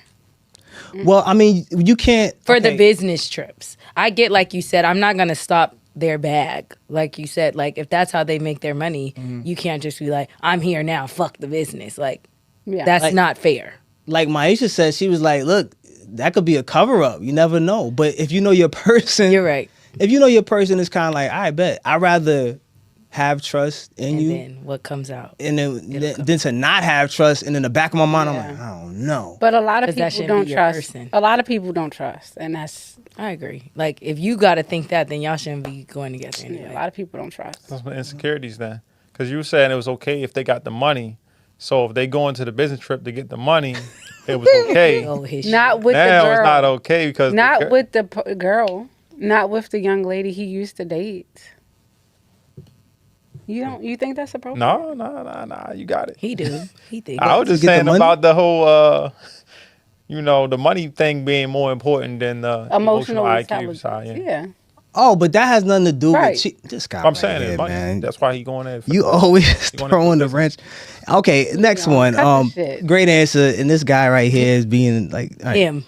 Well, I mean, you can't For the okay. business trips. I get, like you said, I'm not going to stop their bag. Like you said, like if that's how they make their money, you can't just be like, I'm here now, fuck the business. Like, Yeah. that's Like- not fair. Like Maisha said, she was like, "Look, that could be a cover up. You never know. But if you know your person, You're right. If you know your person is kind of like, I bet I'd rather have trust in And you, then what comes out? and then to not have trust, and in the back of my mind, Yeah. I'm like, I don't know. But a lot of 'Cause that people shouldn't don't be your trust. person. A lot of people don't trust, and that's I agree. Like if you got to think that, then y'all shouldn't be going together anyway. a lot of people don't trust. That's my insecurities then. Because you were saying it was okay if they got the money. So if they go into the business trip to get the money, it was okay. Oh, his Not with the Now girl. it's not okay because Not with the girl. Not with the young lady he used to date. You don't? You think that's appropriate? No. You got it. He do. He think. I was just get the saying money? about the whole, the money thing being more important than the Emotional IQ intelligence. side. Yeah. Oh, but that has nothing to do Right. with this guy. I'm right saying here, it, money. man. That's why he going there. You always wanna throwing do the wrench. Okay, next No, one. cut the shit. Great answer. And this guy right here is being like, all right. Him.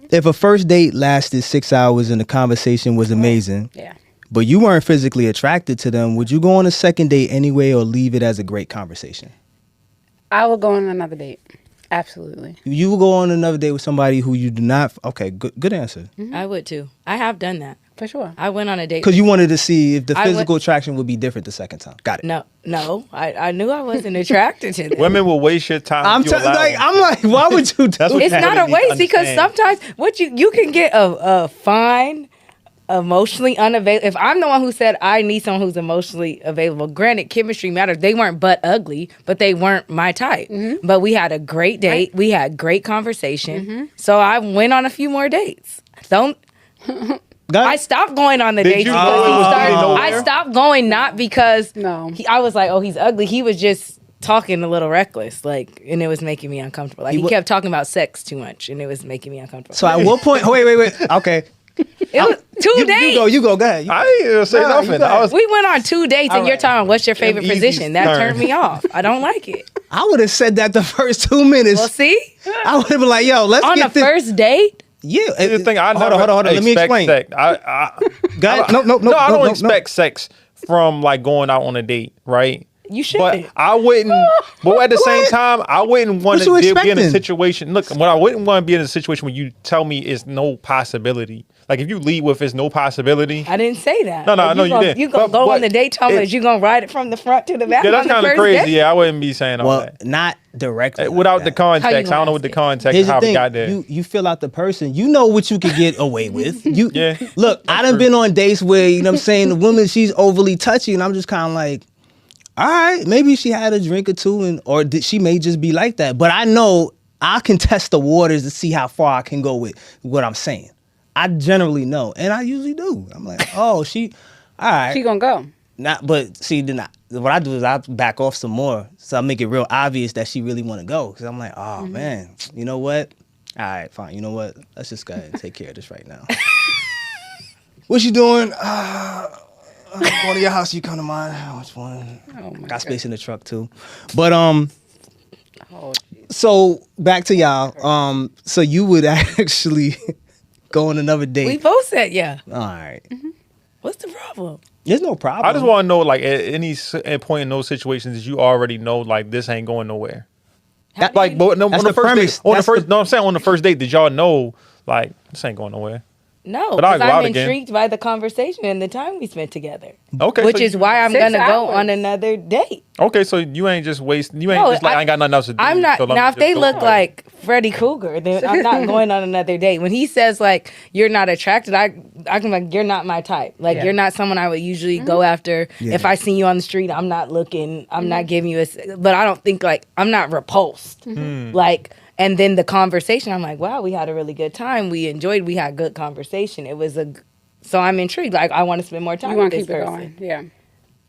If a first date lasted 6 hours and the conversation was amazing, Yeah. but you weren't physically attracted to them, would you go on a second date anyway or leave it as a great conversation? I would go on another date. Absolutely. You will go on another date with somebody who you do not. Okay, good answer. I would too. I have done that. For sure. I went on a date. Because you wanted to see if the I would- physical attraction would be different the second time. Got it. No. I knew I wasn't attracted to them. Women will waste your time. I'm if you allow them. I'm like, why would you do That's what It's you not really a need to waste because understand. sometimes what you can get a fine, emotionally unavailable. If I'm the one who said I need someone who's emotionally available, granted, chemistry matters. They weren't butt ugly, but they weren't my type. But we had a great date. We had great conversation. So I went on a few more dates. I stopped going on the Did dates you because go he and started. nowhere? I stopped going not because No. I was like, oh, he's ugly. He was just talking a little reckless, like, and it was making me uncomfortable. Like he kept talking about sex too much, and it was making me uncomfortable. So at what point? Wait. Okay. it was 2 days. You go. Go ahead. I didn't even say Nah, you nothing. got I was. We went on 2 dates, and you're talking, what's your favorite Easy position? That turn. turned me off. I don't like it. I would have said that the first 2 minutes. Well, see, I would have been like, yo, let's on get the this. first date, Yeah. Here's the thing. I hold never on. Let me expect explain. Sex. Go ahead. No. No, I don't expect sex from like going out on a date, right? you should. But I wouldn't. But at the same time, I wouldn't want What you to be in expecting? a situation. Look, what I wouldn't want to be in a situation where you tell me it's no possibility. Like if you lead with it's no possibility. I didn't say that. No, Like, I know you gonna, didn't. You gonna But- go but on the date talking about it- you gonna ride it from the front to the back? Yeah, that's on the kind of first crazy. date? Yeah, I wouldn't be saying all Well, that. not directly. like Without the that. How you context, I gonna don't know what the ask it? context Here's of how the we thing. got there. You fill out the person. You know what you could get away with. You Yeah. Look, I done been on dates where, you know what I'm saying, the woman, she's overly touchy, and I'm just kind of like, all right, maybe she had a drink or two, or she may just be like that. But I know I can test the waters to see how far I can go with what I'm saying. I generally know, and I usually do. I'm like, oh, all right. She gonna go. But see, then what I do is I back off some more, so I make it real obvious that she really want to go. Because I'm like, oh man, you know what? All right, fine. You know what? Let's just go ahead and take care of this right now. What you doing? I'm going to your house. You come to mine. Which one? Oh my Got space in the truck too. But Oh, so back to y'all. So you would actually go on another We date. both said yeah. All right. What's the problem? There's no problem. I just want to know, like, at any point in those situations, you already know, like, this ain't going nowhere. That- Like, but no, That's on the the first premise. date, on the That's first, the- no, I'm saying on the first date, did y'all know, like, this ain't going nowhere? No, But I'll because go out I'm again. intrigued by the conversation and the time we spent together. Okay, Which so is you- why I'm 6 gonna go hours. on another date. Okay, so you ain't just wasting. You ain't No, just like I ain't got nothing else to do. I'm not so let now. me If they just go look for it. like Freddy Krueger, then I'm not going on another date. When he says like you're not attracted, I can like you're not my type. Like Yeah. you're not someone I would usually go after. Yeah. If I see you on the street, I'm not looking. I'm not giving you a. But I don't think like I'm not repulsed. Like and then the conversation, I'm like, wow, we had a really good time. We enjoyed. We had good conversation. It was So I'm intrigued. Like, I want to spend more time You with want to this keep it person. going? Yeah.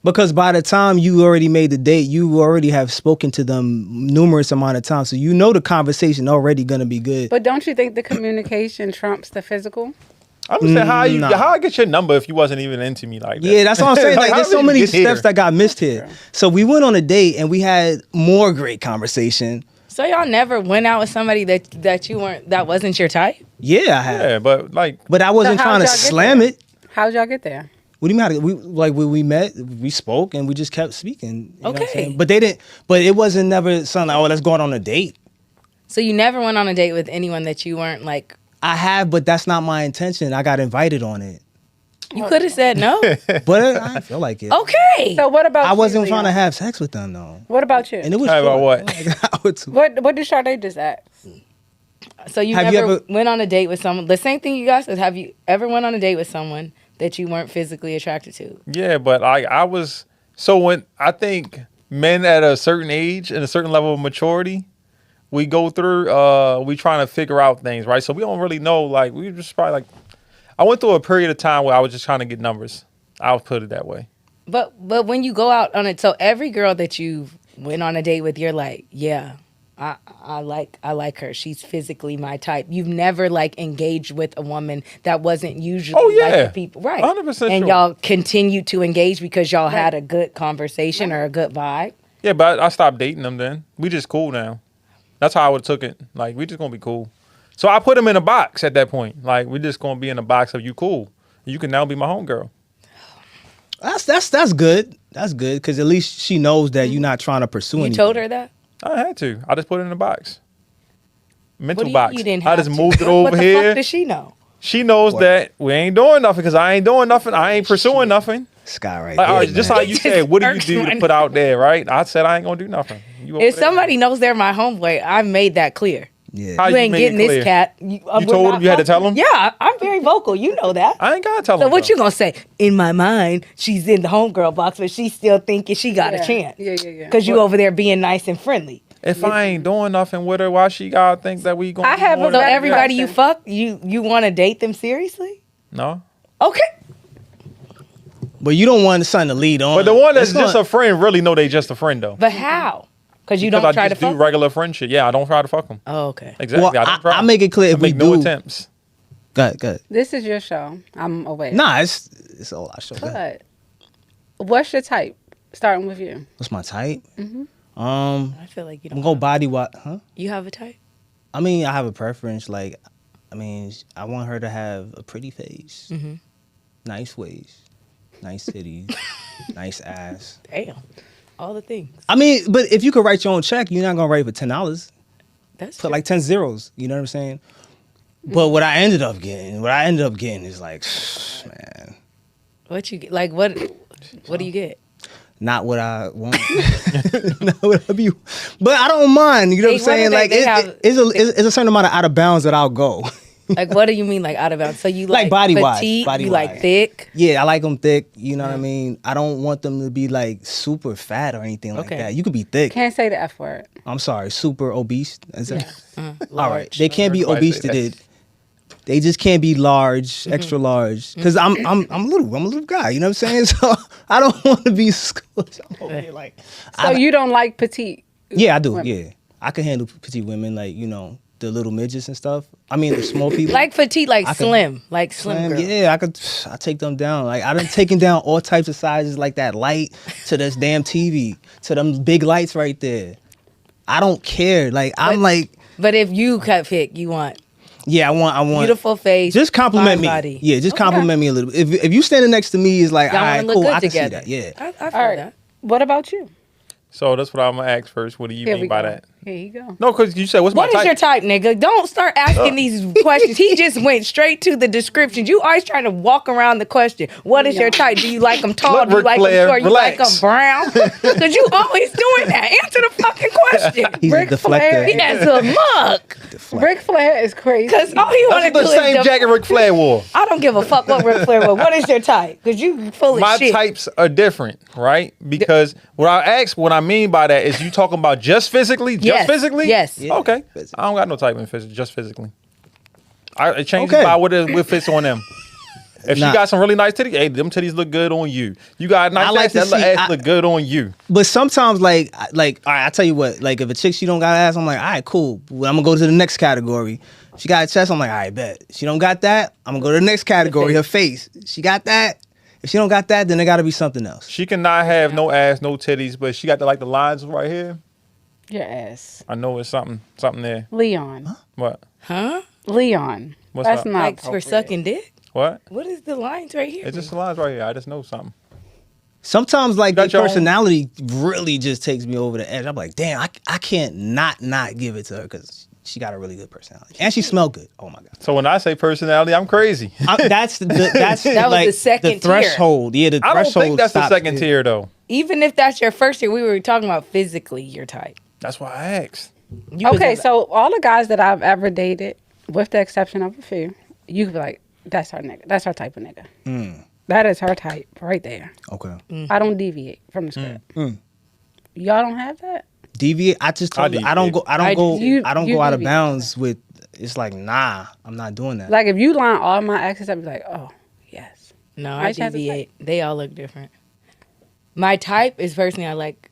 Because by the time you already made the date, you already have spoken to them numerous amount of times, so you know the conversation already gonna be good. But don't you think the communication trumps the physical? I'm just saying Nah. how I get your number if you wasn't even into me like that. Yeah, that's what I'm saying. Like, how there's did so you many get here? steps that got missed here. So we went on a date and we had more great conversation. So y'all never went out with somebody that wasn't your type? Yeah, I had. Yeah, but like But I wasn't So how'd trying to y'all get slam there? it. How'd y'all get there? What do you mean? When we met, we spoke and we just kept speaking. You know what I'm Okay. saying? But they didn't. But it wasn't never something like, oh, let's go out on a date. So you never went on a date with anyone that you weren't like. I have, but that's not my intention. I got invited on it, You could have said no. but I didn't feel like it. Okay. So what about I wasn't you, trying to Leon? have sex with them though, What about you? and it was Talk about short. what? What did Sade just ask? So you Have you never ever- went on a date with someone. The same thing you guys said. Have you ever went on a date with someone that you weren't physically attracted to? yeah, but I was so when I think men at a certain age and a certain level of maturity, we go through we trying to figure out things, right? So we don't really know. Like we just probably like I went through a period of time where I was just trying to get numbers. I'll put it that way. But when you go out on it, so every girl that you went on a date with, you're like, yeah, I like her. She's physically my type. You've never like engaged with a woman that wasn't usually Oh, yeah. like the people, right? 100% And sure. y'all continued to engage because y'all had a good conversation or a good vibe. Yeah, but I stopped dating them then. We just cool now. That's how I would have took it. Like, we just going to be cool. So I put them in a box at that point. Like, we just going to be in a box of you cool. You can now be my homegirl. That's good. That's good because at least she knows that you're not trying to pursue You anything. told her that. I had to. I just put it in a box. Mental What do you, box. you didn't I have just to. moved it What over the here. fuck does she know? She knows that we ain't doing nothing because I ain't doing nothing. I ain't pursuing nothing. Sky right Like, there, all right, just man. like you said, what do you Just do to irks put my- out there, right? I said I ain't gonna do nothing. You over If there. somebody knows they're my homeboy, I've made that clear. Yeah. How You ain't made it getting this clear? cat. You told him you had to tell him? Yeah, I'm very vocal. You know that. I ain't gotta tell So him. what though. you gonna say? In my mind, she's in the homegirl box, but she's still thinking she got Yeah. a chance. Yeah. Cause you over there being nice and friendly. If I ain't doing nothing with her, why she gotta think that we gonna? I be have a more So than- better everybody you question. fuck, you want to date them seriously? No. Okay. But you don't want something to lead on. But the one that's It's just gonna- a friend really know they just a friend though. But how? Cause you Because don't I try to just do fuck. regular friendship. Yeah, I don't try to fuck them. Oh, okay. Exactly. Well, I don't try. I make it clear I if we make no do. attempts. Go ahead. This is your show. I'm aware. Nah, it's a lot. Show. Go ahead. But what's your type? Starting with you. What's my type? I feel like you I'm don't. gonna go body what? Huh? You have a type? I mean, I have a preference. Like, I mean, I want her to have a pretty face, nice waist, nice titties, nice ass. Damn. All the things. I mean, but if you could write your own check, you're not gonna write for $10. That's Put true. like 10 zeros. You know what I'm saying? But what I ended up getting is like, man, What you get? Like what? What do you get? not what I want. Not what I be. But I don't mind. You know what I'm They- saying? what do Like, they have- it's a certain amount of out of bounds that I'll go. Like what do you mean like out of bounds? So you Like like body-wise, petite, you body-wise. like thick. Yeah, I like them thick. You know what I mean? I don't want them to be like super fat or anything like Okay. that. You could be thick. Can't say the F word. I'm sorry, super obese. Is that? All right, Large. they can't be Everybody obese. say that. They just can't be large, extra large. Because I'm a little guy. You know what I'm saying? So I don't want to be squished. I'm over here like, So you don't like petite? yeah, I do. women. Yeah, I can handle petite women, like the little midgets and stuff. I mean, the small people. Like petite, like I can- slim, like slim girl. Yeah, I take them down. Like I done taken down all types of sizes, like that light to this damn TV to them big lights right there. I don't care. Like I'm like, But if you cut pick, you want yeah, I want beautiful face, Just compliment fine me. body. Yeah, just Okay. compliment me a little bit. If you standing next to me, is like, Y'all all want right, to look cool. good I can together. see that. Yeah. I feel All right. that. What about you? So that's what I'm gonna ask first. What do you Here we mean by go. that? Here you go. No, because you said what's What my is type? your type, nigga? Don't start asking these questions. He just went straight to the descriptions. You always trying to walk around the question. What is your type? Do you like them tall? Look, Do you Ric like them Flair, short? You like them relax. brown? Because you always doing that. Answer the fucking question. He's Ric a Flair. deflector. He has a mug. Ric Flair is crazy. Because all he want to That's do the same is jacket Ric Flair wore. I don't give a fuck what Ric Flair was. What is your type? Because you full of My shit. types are different, right? Because what I mean by that is you talking about just physically? Just Yes, physically? yes. Yeah, Okay. physically. I don't got no type in just physically. It changes Okay. by what fits on them. If Nah. she got some really nice titties, hey, them titties look good on you. You got a nice I like ass, to that see- ass look good on you. But sometimes, all right, I tell you what, like if a chick she don't got ass, I'm like, all right, cool. Well, I'm gonna go to the next category. She got a chest, I'm like, all right, bet. She don't got that, I'm gonna go to the next category. Her face. She got that. If she don't got that, then it got to be something else. She cannot have no ass, no titties, but she got the lines right here. Your ass. I know it's something there. Leon. What? Huh? Leon. What's That's up? not Like for appropriate. sucking dick? What? What is the lines right here? It's just the lines right here. I just know something. Sometimes, like their Got your own- personality really just takes me over the edge. I'm like, damn, I can't not give it to her because she got a really good personality and she smell good. Oh my god. So when I say personality, I'm crazy. That's was like the second the threshold. Yeah, the I don't threshold. think that's the stops second there. tier though. Even if that's your first tier, we were talking about physically your type. That's why I asked. You was Okay, like- so all the guys that I've ever dated, with the exception of a few, you could be like, that's her nigga. That's her type of nigga. That is her type right there. Okay. I don't deviate from the script. Y'all don't have that? Deviate. I just told I you, I don't go. I don't I go. do. I don't You go out of deviate. bounds with. It's like nah, I'm not doing that. Like if you line all my exes, I'd be like, oh, yes. No, I I just have to say- deviate. They all look different. My type is personally I like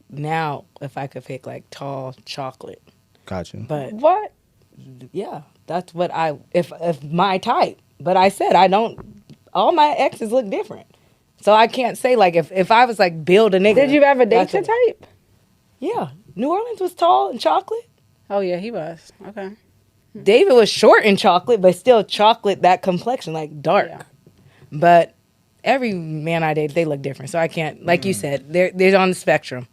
now if I could pick like tall chocolate. Got you. But What? yeah, that's what I if my type. But I said I don't all my exes look different. So I can't say like if I was like build a nigga. Did you ever date that's your a- type? Yeah. New Orleans was tall and chocolate. Oh, yeah, he was. Okay. David was short and chocolate, but still chocolate, that complexion, like dark. Yeah. But every man I dated, they look different. So I can't, like you said, they're on the spectrum.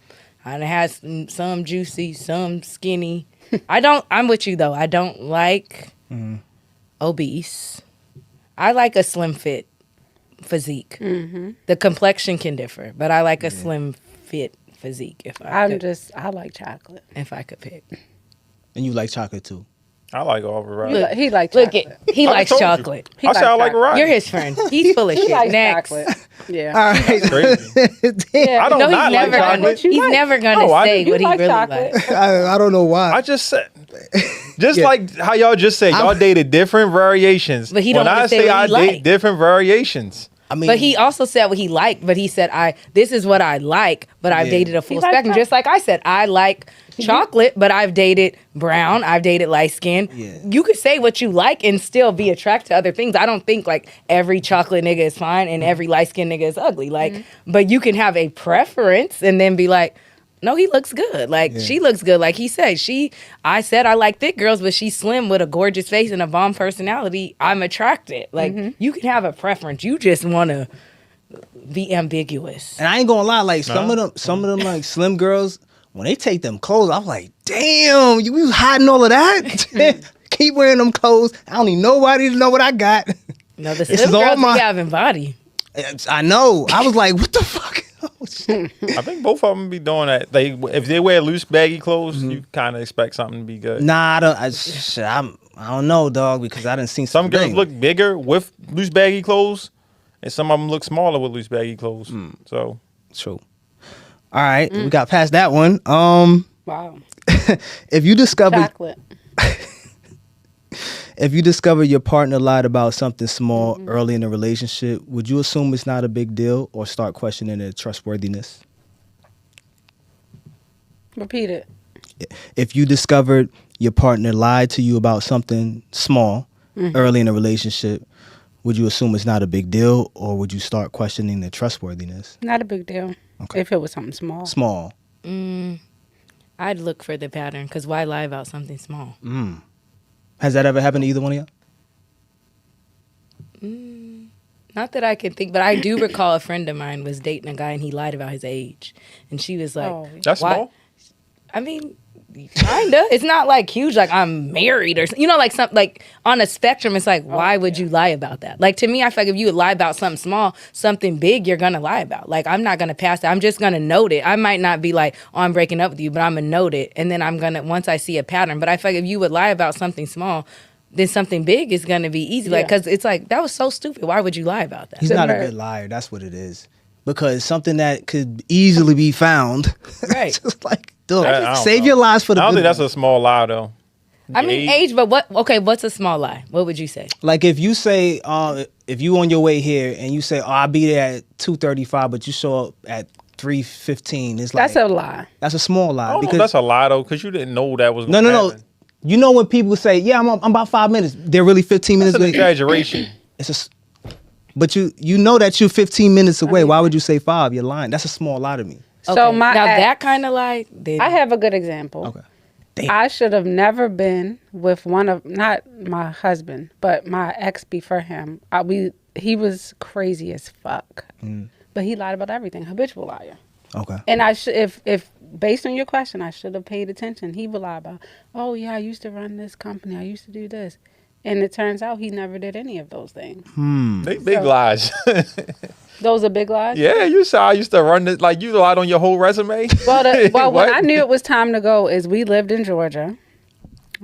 I had some juicy, some skinny. I'm with you though. I don't like obese. I like a slim fit physique. The complexion can differ, but I like a slim fit physique if I I like chocolate. pick. And you like chocolate too. I like all variety. Look, He likes Look chocolate. at he I likes told you. chocolate. I said I like chocolate. variety. You're his friend. He's full of He shit. likes Next. chocolate. Yeah. All right. Crazy. Yeah. I don't No, he's not like never gonna. chocolate. You He's like- never gonna No, I say do. what You he like really chocolate. likes. I don't know why. I just said, just Yeah. like how y'all just said, y'all dated different variations. But he don't when I wanna say say what I he date like. different variations. I mean, But he also said what he liked. But he said, this is what I like. But I've Yeah. dated a full He likes spectrum. that. Just like I said, I like chocolate, but I've dated brown. I've dated light skin. Yeah. You could say what you like and still be attracted to other things. I don't think like every chocolate nigga is fine and every light skinned nigga is ugly. Like, but you can have a preference and then be like, no, he looks good. Like she looks good. Like he said, I said I like thick girls, but she's slim with a gorgeous face and a bomb personality. I'm attracted. Like you can have a preference. You just want to be ambiguous. and I ain't gonna lie, like some of them like slim girls, when they take them clothes, I'm like, damn, you was hiding all of that? Keep wearing them clothes. I don't need nobody to know what I got. No, the This slim is all girls my- be having body. I know. I was like, what the fuck? Oh, shit. I think both of them be doing that. If they wear loose, baggy clothes, you kind of expect something to be good. Nah, I don't know, dog, because I didn't see Some girls look bigger with loose, baggy clothes, and some of them look smaller with loose, baggy clothes. So True. All right, we got past that one. Wow. If you discover Chocolate. your partner lied about something small early in the relationship, would you assume it's not a big deal or start questioning their trustworthiness? Repeat it. If you discovered your partner lied to you about something small early in a relationship, would you assume it's not a big deal or would you start questioning their trustworthiness? Not a big deal. Okay. If it was something small. Small. I'd look for the pattern because why lie about something small? Has that ever happened to either one of y'all? Not that I can think, but I do recall a friend of mine was dating a guy and he lied about his age, and she was like, Oh. that's Why- small. I mean, kinda. It's not like huge, like I'm married or like something like on a spectrum. It's like, why would you lie about that? Like to me, I feel like if you would lie about something small, something big, you're gonna lie about. Like I'm not gonna pass it. I'm just gonna note it. I might not be like, oh, I'm breaking up with you, but I'm gonna note it, and then I'm gonna once I see a pattern. But I feel like if you would lie about something small, then something big is gonna be easy. Like Yeah. because it's like that was so stupid. Why would you lie about that? He's not a Right. good liar. That's what it is. Because something that could easily be found. Right. Just like, dude, I don't save know. your lies for the I don't good think that's one. a small lie though. I mean, age, but what? Okay, what's a small lie? What would you say? Like if you say, if you on your way here and you say, oh, I'll be there at 2:35, but you show up at 3:15, it's like That's a lie. that's a small lie. I don't know if that's a lie though, because you didn't know that was no, gonna no, no. happen. You know when people say, yeah, I'm about 5 minutes, they're really 15 minutes That's an away. exaggeration. But you know that you're 15 minutes away. Why would you say 5? You're lying. That's a small lie to me. So Okay, my now ex- that kind of lie, then I have a good example. Okay. Damn. I should have never been with not my husband, but my ex before him. He was crazy as fuck, but he lied about everything. Habitual liar. Okay. And I should, if based on your question, I should have paid attention. He would lie about, oh yeah, I used to run this company. I used to do this, and it turns out he never did any of those things. They big lies. Those are big lies. Yeah, you said I used to run this. Like you lied on your whole resume. Well, when What? I knew it was time to go, is we lived in Georgia.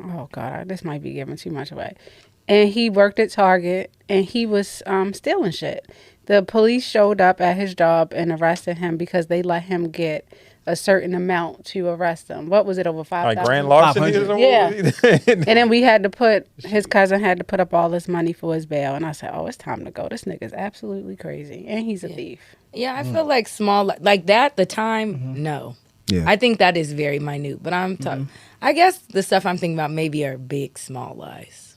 Oh God, this might be giving too much away. And he worked at Target, and he was stealing shit. The police showed up at his job and arrested him because they let him get a certain amount to arrest him. What was it, over 5,000? Like grand larceny or 500. something? Yeah. And then his cousin had to put up all this money for his bail. And I said, oh, it's time to go. This nigga's absolutely crazy. And he's a thief. yeah, I feel like small like that. The time, no. Yeah. I think that is very minute. But I'm talking. I guess the stuff I'm thinking about maybe are big small lies.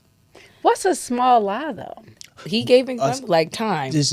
What's a small lie, though? He gave me like time. Just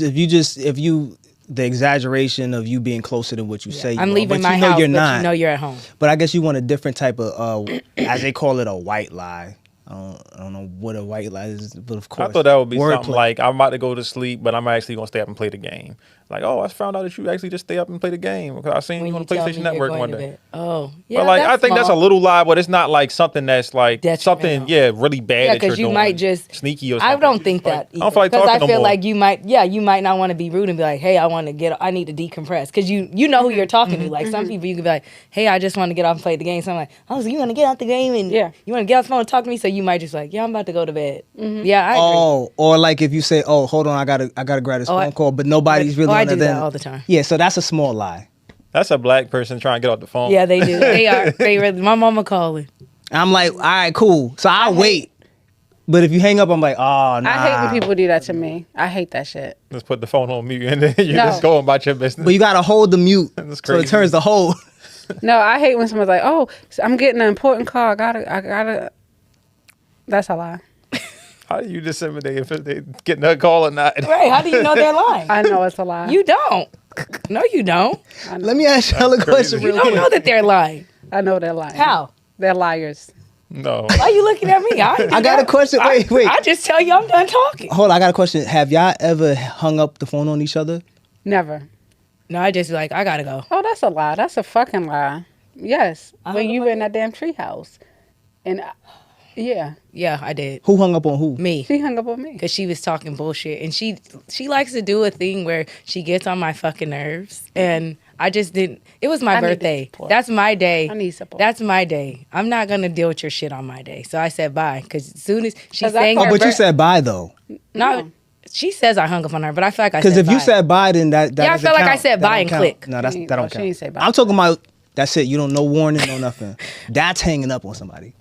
the exaggeration of you being closer than what you say. I'm you are, leaving but my you know house, you're but not. you know you're at home. But I guess you want a different type of, as they call it, a white lie. I don't know what a white lie is, but of course. I thought that would be something wordplay. like I'm about to go to sleep, but I'm actually gonna stay up and play the game. Like, oh, I found out that you actually just stay up and play the game because I seen When you on the tell me PlayStation you're Network going one to day. bed. Oh, yeah. But like, I think that's a small. little lie, but it's not like something that's like something, Detrimental. really bad. Yeah, that you're because you doing, might just sneaky or I something. don't think Like, that. I don't feel like Because talking I feel no more. like you might not want to be rude and be like, hey, I need to decompress. Because you know who you're talking to. Like some people, you could be like, hey, I just want to get off and play the game. So I'm like, oh, so you want to get out the game and Yeah. you want to get off the phone and talk to me? So you might just like, yeah, I'm about to go to bed. Yeah, I agree. Oh, or like if you say, "Oh, hold on, I gotta grab this phone call," but nobody's really I on do it, that then all the time. Yeah, so that's a small lie. That's a black person trying to get off the phone. Yeah, they do. They are. They really. My mama calling. I'm like, all right, cool. So I'll wait. But if you hang up, I'm like, oh, nah. I hate when people do that to me. I hate that shit. Just put the phone on mute and then you're No. just going about your business. But you gotta hold the mute, That's so it crazy. turns the hold. No, I hate when someone's like, oh, so I'm getting an important call. I gotta. That's a lie. How do you disseminate if they getting a call or not? Right? How do you know they're lying? I know it's a lie. You don't. No, you don't. Let me ask y'all a question You real don't quick. know that they're lying. I know they're lying. How? They're liars. No. Why are you looking at me? I got a question. Wait. I just tell you I'm done talking. Hold on, I got a question. Have y'all ever hung up the phone on each other? Never. No, I just be like, I gotta go. Oh, that's a lie. That's a fucking lie. Yes. I When don't you know were in that damn treehouse. And yeah, Yeah, I did. Who hung up on who? Me. she hung up on me. Because she was talking bullshit. And she likes to do a thing where she gets on my fucking nerves. And I just didn't. It was my I need birthday. support. That's my day. I need support. That's my day. I'm not going to deal with your shit on my day. So I said bye. Because as soon as she 'Cause I sang thought- her But you bir- said bye though. No, she says I hung up on her. But I feel like I said Because if you bye. said bye, then that Yeah, I doesn't felt like I count. said That bye don't and count. click. No, that She don't ain't count. say bye. I'm talking about that's it. You don't no warning, no nothing. That's hanging up on somebody.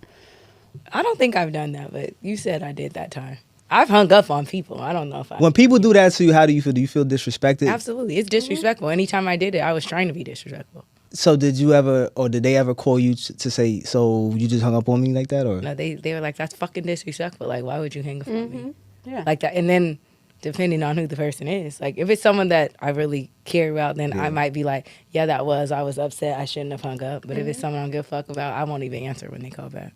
I don't think I've done that. But you said I did that time. I've hung up on people. I don't know if I. When people do that to you, how do you feel? Do you feel disrespected? Absolutely. It's disrespectful. Anytime I did it, I was trying to be disrespectful. So did you ever, or did they ever call you to say, so you just hung up on me like that, or? No, they were like, that's fucking disrespectful. Like, why would you hang up on me? Yeah. Like that. And then depending on who the person is, like if it's someone that I really care about, then I might be like, yeah, I was upset. I shouldn't have hung up. But if it's someone I don't give a fuck about, I won't even answer when they call back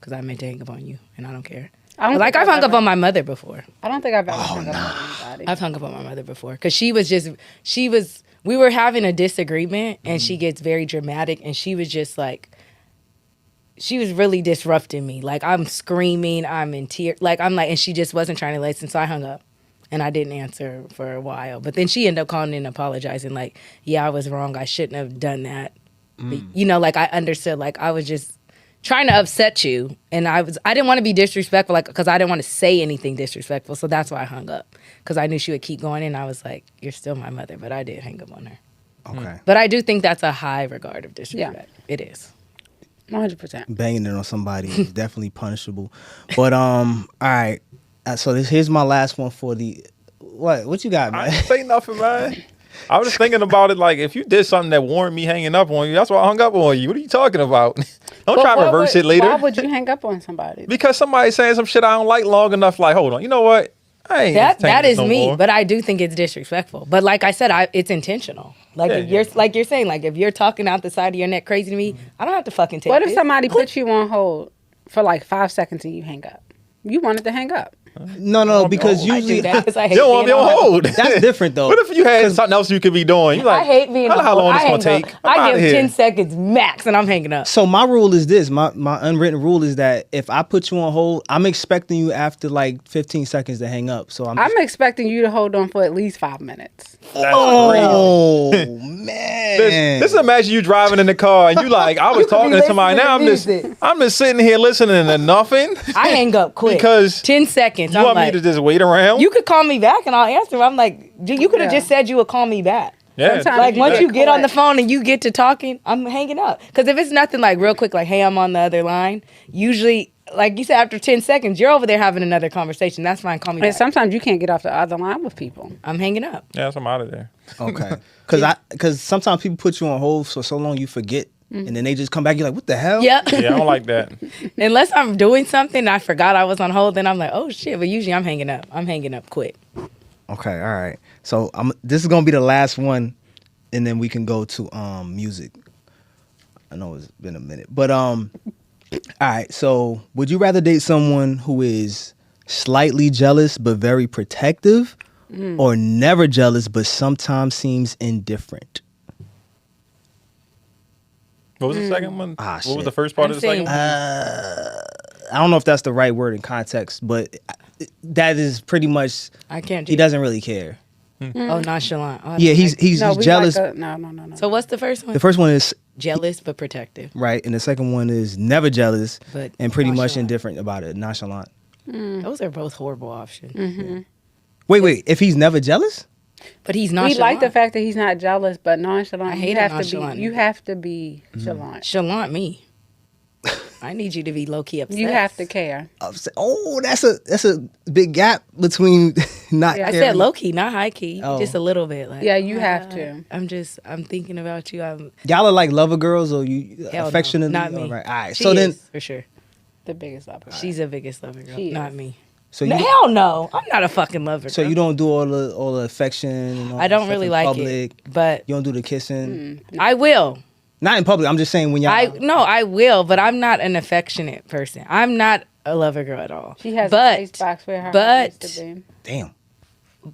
because I meant to hang up on you and I don't care. I don't Like think I've hung up ever- on my mother before. I don't think I've ever hung up on anybody. I've hung up on my mother before because we were having a disagreement and she gets very dramatic and she was just like, she was really disrupting me. Like I'm screaming, I'm in tears. Like I'm like, and she just wasn't trying to listen. So I hung up and I didn't answer for a while. But then she ended up calling in and apologizing. Like, yeah, I was wrong. I shouldn't have done that. But, you know, like I understood, like I was just trying to upset you. And I didn't want to be disrespectful, like, because I didn't want to say anything disrespectful. So that's why I hung up. Because I knew she would keep going. And I was like, you're still my mother. But I did hang up on her. Okay. But I do think that's a high regard of disrespect. It is. 100%. Banging it on somebody is definitely punishable. But all right. So here's my last one for the what you got, I man? didn't say nothing, man. I was just thinking about it like if you did something that warranted me hanging up on you, that's why I hung up on you. What are you talking about? Don't try to reverse it later. Why would you hang up on somebody? Because somebody's saying some shit I don't like long enough. Like, hold on, you know what? I ain't That entertaining is this no me, more. but I do think it's disrespectful. But like I said, it's intentional. Like Yeah, if you're yeah. like you're saying, like if you're talking out the side of your neck crazy to me, I don't have to fucking take What if it. somebody put you on hold for like 5 seconds and you hang up? You wanted to hang up. No, because I usually do that because I hate You don't want being to be on hold. that's different though. What if you had something else you could be doing? You like, I hate being I know on how hold. long it's I gonna hang take. up. I'm I outta give here. 10 seconds max and I'm hanging up. So my rule is this. My unwritten rule is that if I put you on hold, I'm expecting you after like 15 seconds to hang up. So I'm expecting you to hold on for at least 5 minutes. That's oh crazy. man. This imagine you driving in the car and you like, I was talking to somebody. Now I'm just sitting here listening to nothing. I hang up quick. Because 10 seconds. You I'm want like, me to just wait around? you could call me back and I'll answer. I'm like, you could have Yeah. just said you would call me back. yeah. Sometimes Like once you get on the collect. phone and you get to talking, I'm hanging up. Because if it's nothing like real quick, like, hey, I'm on the other line, usually, like you said, after 10 seconds, you're over there having another conversation. That's fine. Call me And back. sometimes you can't get off the other line with people. I'm hanging up. Yeah, so I'm out of there. Okay. Because sometimes people put you on hold for so long you forget, and then they just come back. You're like, what the hell? Yep. Yeah, I don't like that. Unless I'm doing something and I forgot I was on hold, then I'm like, oh shit. But usually I'm hanging up. I'm hanging up quick. Okay. All right. So this is gonna be the last one, and then we can go to music. I know it's been a minute, but all right. So would you rather date someone who is slightly jealous but very protective, or never jealous but sometimes seems indifferent? What was the second one? Ah, what shit. was the first part I'm of the second saying- one? I don't know if that's the right word in context, but that is pretty much I can't do he doesn't really care. Oh, nonchalant. Oh, I Yeah, don't he's like- he's No, we jealous. like no. So what's the first one? The first one is Jealous but protective. right, and the second one is never jealous But and pretty much nonchalant. indifferent about it, nonchalant. Those are both horrible options. Wait, if he's never jealous? But he's We nonchalant. like the fact that he's not jealous, but nonchalant. I hate you a have nonchalant to be. You nigga. have to be chalant. Chalant me. I need you to be low key upset. You have to care. Oh, that's a big gap between not Yeah. I caring. said low key, not high key. Oh. Just a little bit. Like, Yeah, you have to. I'm thinking about you. Y'all are like lover girls or you Hell no, affectionately? not me. All right. All right. She So then is, for sure. The biggest lover. She's the biggest lover girl, She not is. me. so No, you hell no, I'm not a fucking lover. so girl. you don't do all the affection and all I that don't stuff really in like public. it, but You don't do the kissing. I will. Not in public. I'm just saying when y'all I will, but I'm not an affectionate person. I'm not a lover girl at all. She has but, a ice box where her but- heart used to be. damn.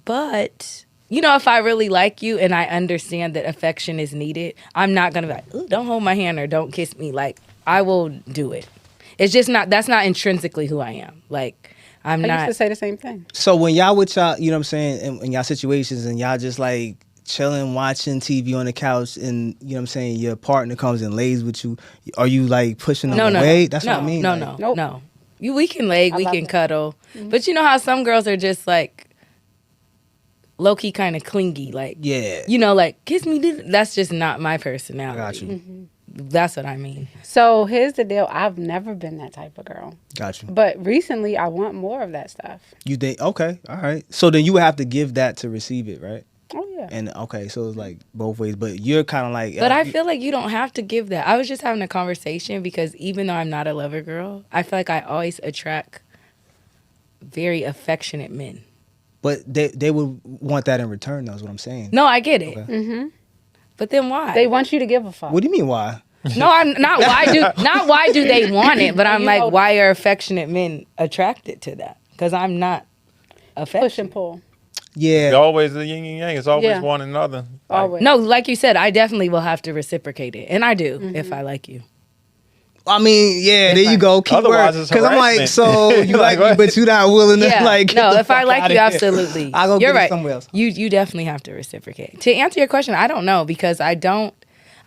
But you know, if I really like you and I understand that affection is needed, I'm not gonna be like, ooh, don't hold my hand or don't kiss me. Like, I will do it. It's just not. That's not intrinsically who I am. Like, I'm I not. used to say the same thing. So when y'all with y'all, you know what I'm saying, in y'all situations and y'all just like chilling, watching TV on the couch and, you know what I'm saying, your partner comes and lays with you, are you like pushing them no, away? no, That's no, what I mean. No, like, no, Nope. no. We can lay, we love can it. cuddle, but you know how some girls are just like low key kind of clingy, like Yeah. you know, like kiss me. That's just not my personality. I got you. Mm-hmm. That's what I mean. So here's the deal. I've never been that type of girl. Got you. But recently, I want more of that stuff. You think, okay, all right. So then you would have to give that to receive it, right? Oh, yeah. And okay, so it's like both ways, but you're kind of like. But I feel like you don't have to give that. I was just having a conversation because even though I'm not a lover girl, I feel like I always attract very affectionate men. But they would want that in return, though, is what I'm saying. No, I get it. Mm-hmm. But then why? They want you to give a fuck. What do you mean, why? No, I'm not. Why do they want it? But I'm You like, know- why are affectionate men attracted to that? Because I'm not Push affectionate. and pull. Yeah. It's always the yin and yang. It's always Yeah. one another. Like, Always. No, like you said, I definitely will have to reciprocate it, and I do Mm-hmm. if I like you. I mean, yeah, there you go. Keep Otherwise, word. it's Because I'm like, harassment. so you like Like, me, what? but you're not willing to Yeah, like. get no, the if I fuck like outta you, here. absolutely. I'll go You're get it right. somewhere else. You definitely have to reciprocate. To answer your question, I don't know because I don't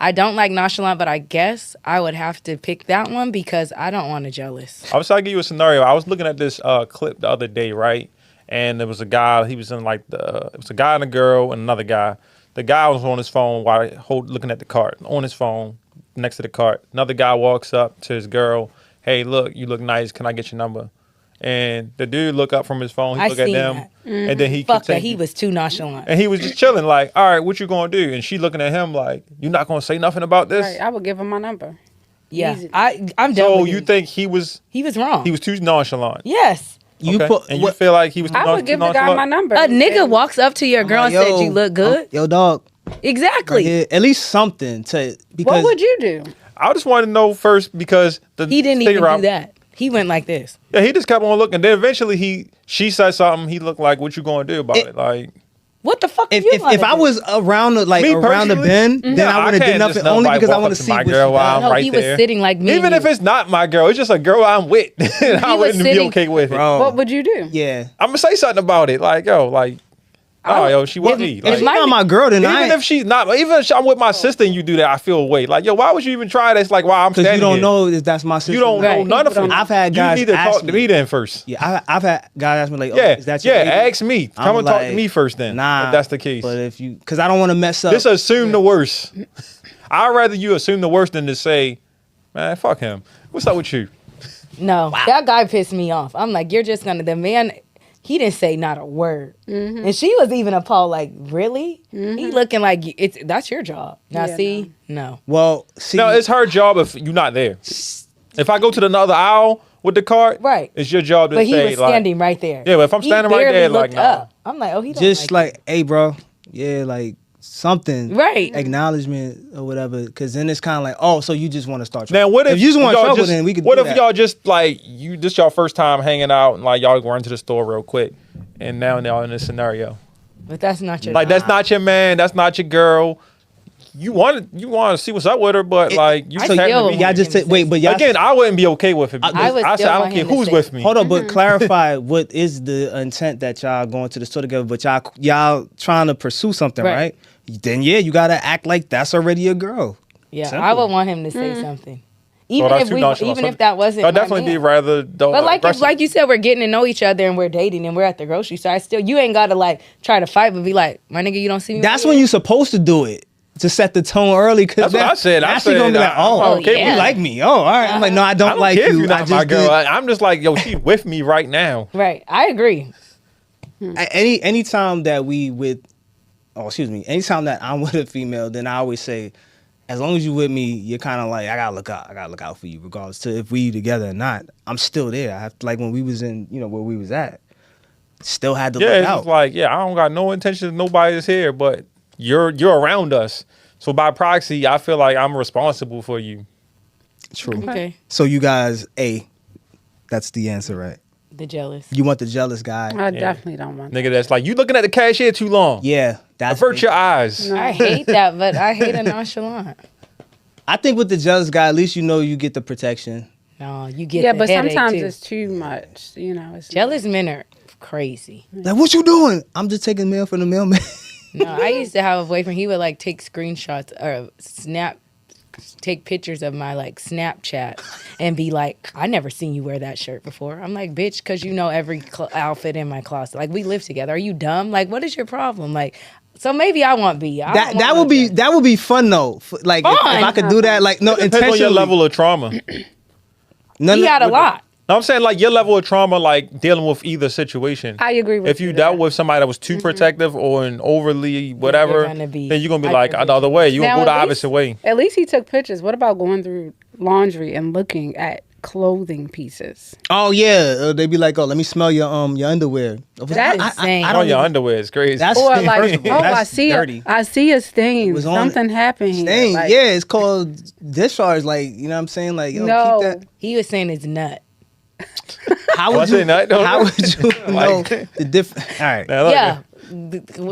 like nonchalant, but I guess I would have to pick that one because I don't want to jealous. I was trying to give you a scenario. I was looking at this clip the other day, right? And there was a guy. He was in like it was a guy and a girl and another guy. The guy was on his phone while looking at the cart on his phone. next to the cart. Another guy walks up to his girl. Hey, look, you look nice. Can I get your number? And the dude look up from his phone. He I look at seen them, that. and then he Fuck that. continue. He was too nonchalant. And he was just chilling, like, all right, what you gonna do? And she looking at him like, you not gonna say nothing about this? Right, I would give him my number. Yeah, Easy. I'm done. So with you him. think he was wrong? he was too nonchalant? Yes. You Okay. put and you what? feel like he was too I would give the guy nonchalant? my number. A nigga And- walks up to your girl and said you look good. Yo, dog. Exactly. Yeah, at least something to because What would you do? I just wanted to know first because He didn't even do that. He went like this. Yeah, he just kept on looking. Then eventually she said something. He looked like, what you gonna do about it? Like, What the fuck? if I was around the Me around the personally? bend, then No, I would have can't did nothing. just Only nobody because I walk want up to to see my what she girl while does. I'm No, right he was there. sitting like me. even and if you. it's not my girl, it's just a girl I'm with. I was wouldn't be sitting- okay with it. Bro. What would you do? Yeah. I'm gonna say something about it. Like, yo, like, oh, yo, she with me. If Like, she's not my girl, then I even if she's not, even if I'm with my sister and you do that, I feel weight. Like, yo, why would you even try that? It's like, why I'm because standing you don't here. know if that's my sister. You don't know Right. none of People them. don't- I've had guys You need to ask talk to me. me then first. Yeah, I've had guys ask me like, oh, Yeah, is that your yeah. baby? Ask me. I'm Come and talk to like, me first then. Nah, if that's the case. But if you, because I don't want to mess up. Just assume the worst. I'd rather you assume the worst than to say, man, fuck him. What's up with you? No, that guy pissed me off. I'm like, you're just gonna. The man, he didn't say not a word, and she was even appalled. Like, really? He looking like that's your job. Now, Yeah, see, no. Well, see, No, it's her job if you're not there. If I go to another aisle with the cart, Right. it's your job to But he say, was like, standing right there. Yeah, but if I'm He standing right barely there, like, looked nah. up. I'm like, oh, he don't just like like, hey, bro, yeah, like something, Right. Acknowledgement or whatever. Because then it's kind of like, oh, so you just want to start. Now, what if you just want y'all trouble? just- Then we could. What do if that. y'all just like this your first time hanging out and like y'all run to the store real quick, and now y'all in this scenario? But that's not your Like that's not your man, that's not your girl. You want to see what's up with her, but like you I just happen still to be. want Y'all just him to wait, say but y'all Again, I wouldn't be okay with it. I because would I still said I don't want care him to who's say- with me. Hold on, but clarify what is the intent that y'all going to the store together, but y'all trying to pursue something, Right. right? Then yeah, you gotta act like that's already a girl. Yeah, Simple. I would want him to say something, So even that's if too we, nonchalant. even So if that wasn't. I'd my definitely be man. rather. But like if, aggressive. like you said, we're getting to know each other and we're dating and we're at the grocery store. I still, you ain't got to like try to fight, but be like, my nigga, you don't see me. That's with when you? you're supposed to do it to set the tone early. Cause That's what I said. I now she said, gonna be like, I'm oh, okay with you it. like me? Oh, all right. I'm like, no, I I don't don't like care if you. you're I not just my girl. did- I'm just like, yo, she with me right now. Right, I agree. Anytime that anytime that I'm with a female, then I always say, as long as you with me, you're kind of like, I gotta look out for you, regardless to if we together or not. I'm still there. I have to, like when we was in, where we was at, still had to Yeah, look it's out. just like, yeah, I don't got no intention of nobody is here, but you're around us. So by proxy, I feel like I'm responsible for you. True. Okay, So you guys, that's the answer, right? the jealous. You want the jealous guy? I definitely don't want that. Nigga, that's like, you looking at the cashier too long. Yeah, that's. Avert your eyes. No. I hate that, but I hate a nonchalant. I think with the jealous guy, at least you get the protection. No, you get Yeah, the but headache, sometimes too. it's too much. It's Jealous men are crazy. Like, what you doing? I'm just taking mail from the mailman. No, I used to have a boyfriend. He would like take screenshots or take pictures of my like Snapchat and be like, I never seen you wear that shirt before. I'm like, bitch, because you know every outfit in my closet. Like, we live together. Are you dumb? Like, what is your problem? Like, so maybe I want B. I don't that want would no be that would be fun though. Like if I could do that, like no Depends on intentionally. your level of trauma. None He of- had a lot. No, I'm saying like your level of trauma, like dealing with either situation. I agree with If you you dealt there. with somebody that was too protective or an overly whatever, gonna be then you're gonna be like the hyper other way. You're Now, gonna go the at least- opposite way. At least he took pictures. What about going through laundry and looking at clothing pieces? Oh yeah, they be like, oh, let me smell your underwear. That's insane. I On don't your even- underwear is crazy. That's Or first like, of all, oh, that's dirty. I see a stain. was on Something happened here. Stain. Like, Yeah, it's called discharge. Like you know what I'm saying? Like yo, No. keep that. He was saying it's nut. How Was would you? it not, though? How would you know Like- the difference? All right. Now, look, Yeah.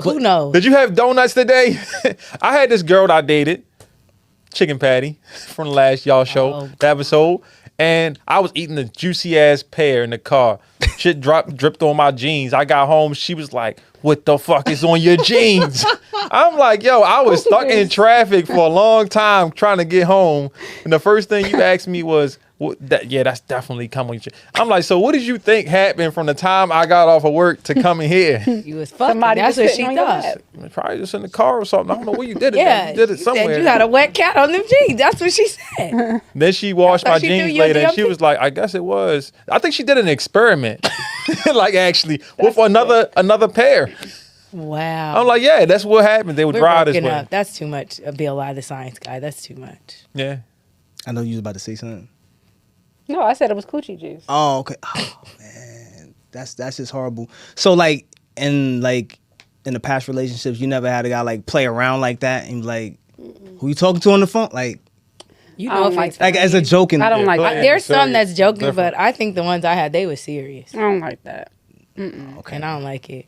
Who knows? Did you have donuts today? I had this girl that I dated, Chicken Patty, from the last y'all show, Oh. the episode, and I was eating a juicy ass pear in the car. Shit dripped on my jeans. I got home. She was like, "What the fuck is on your jeans?" I'm like, "Yo, I was stuck in traffic for a long time trying to get home, and the first thing you asked me was, That's definitely coming. I'm like, so what did you think happened from the time I got off of work to coming here? You was fucking. Somebody That's was what she sitting on your thought. lap. Probably just in the car or something. I don't know where you did it. Yeah, You did it she said somewhere. you had a wet cat on them jeans. That's what she said. Then she washed I my thought she threw jeans you a later, and damn she thing. was like, "I guess it was." I think she did an experiment, like actually with another pair. Wow. I'm like, yeah, that's what happened. They would We're dry this broken way. up. That's too much. Bill Nye, the science guy. That's too much. Yeah. I know you was about to say something. No, I said it was coochie juice. Oh, okay. Oh man, that's just horrible. So like in the past relationships, you never had a guy like play around like that and like, who you talking to on the phone? Like You I know don't if like it's that. like as a joking. I don't like but- that. There's So some that's joking, different. but I think the ones I had, they were serious, I don't like that. Okay. and I don't like it.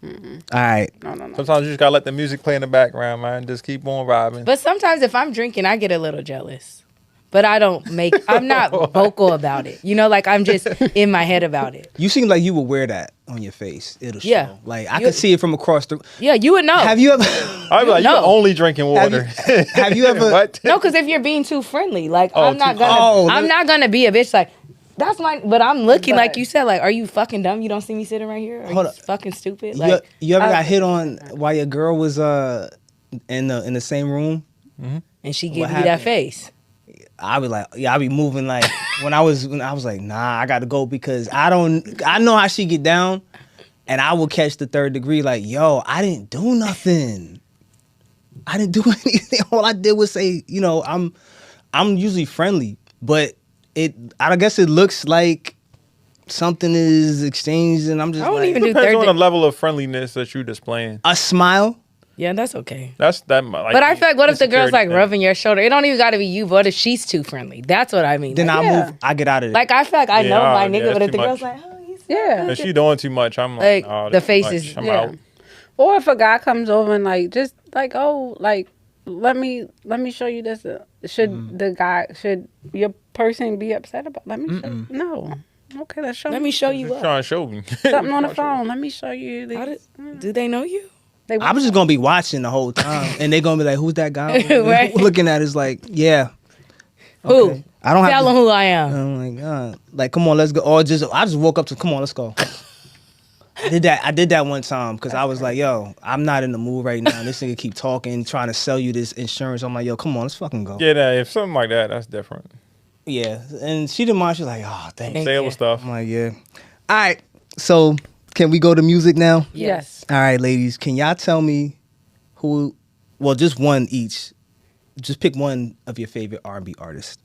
All right. No. Sometimes you just gotta let the music play in the background, man. Just keep on vibing. But sometimes if I'm drinking, I get a little jealous. But I'm not vocal about it. You know, like I'm just in my head about it. You seem like you would wear that on your face. It'll show. Yeah. Like I can see it from across the. Yeah, you would know. Have you ever? I'd be like, No. you're only drinking water. have you ever- What? No, because if you're being too friendly, like Oh, I'm not too- gonna, Oh, I'm let- not gonna be a bitch. Like that's my, but I'm looking like But- you said. Like, are you fucking dumb? You don't see me sitting right here? Are Hold you up. fucking stupid? You, Like, you ever I- got hit on while your girl was in the same room? and she What give you happened? that face. I be like, yeah, I be moving like when I was like, nah, I gotta go because I know how she get down, and I will catch the third degree. Like, yo, I didn't do nothing. I didn't do anything. All I did was say, you know, I'm usually friendly, but I guess it looks like something is exchanged, and I'm just I don't like, even do Depends third. on the level of friendliness that you're displaying. a smile. Yeah, that's okay. That's that. Like, But I feel like, what if the girl's like insecurity thing. rubbing your shoulder? It don't even got to be you. But what if she's too friendly? That's what I mean. Then Like, I Yeah. move. I get out of it. like, I feel like I Yeah, know my yeah, nigga, it's but if too the girl's much. like, oh, he's Yeah. If she doing too much, I'm like, Like, oh, the that's face too is- much. I'm Yeah. out. Or if a guy comes over and like just like, oh, like let me show you this. Should your person be upset about? Let me show, no. Okay, let's show. let me show you Just what. trying to show me something on the phone. Let me show you. How This. do they know you? They I'm just gonna be watching the whole time, and they're gonna be like, "Who's that guy?" Right. Looking at it's like, yeah. Who? Okay. I don't have Tell to. them who I am. Oh my god! Like, come on, let's go. Or I just woke up to, come on, let's go. I did that one time because I was like, yo, I'm not in the mood right now. This nigga keep talking, trying to sell you this insurance. I'm like, yo, come on, let's fucking go. Yeah, nah, if something like that, that's different. Yeah. And she didn't mind. She's like, oh, thanks. Thank Sale you. stuff. I'm like, yeah. All right. So can we go to music now? Yes. All right, ladies. Can y'all tell me who? Well, just one each. Just pick one of your favorite R&B artists.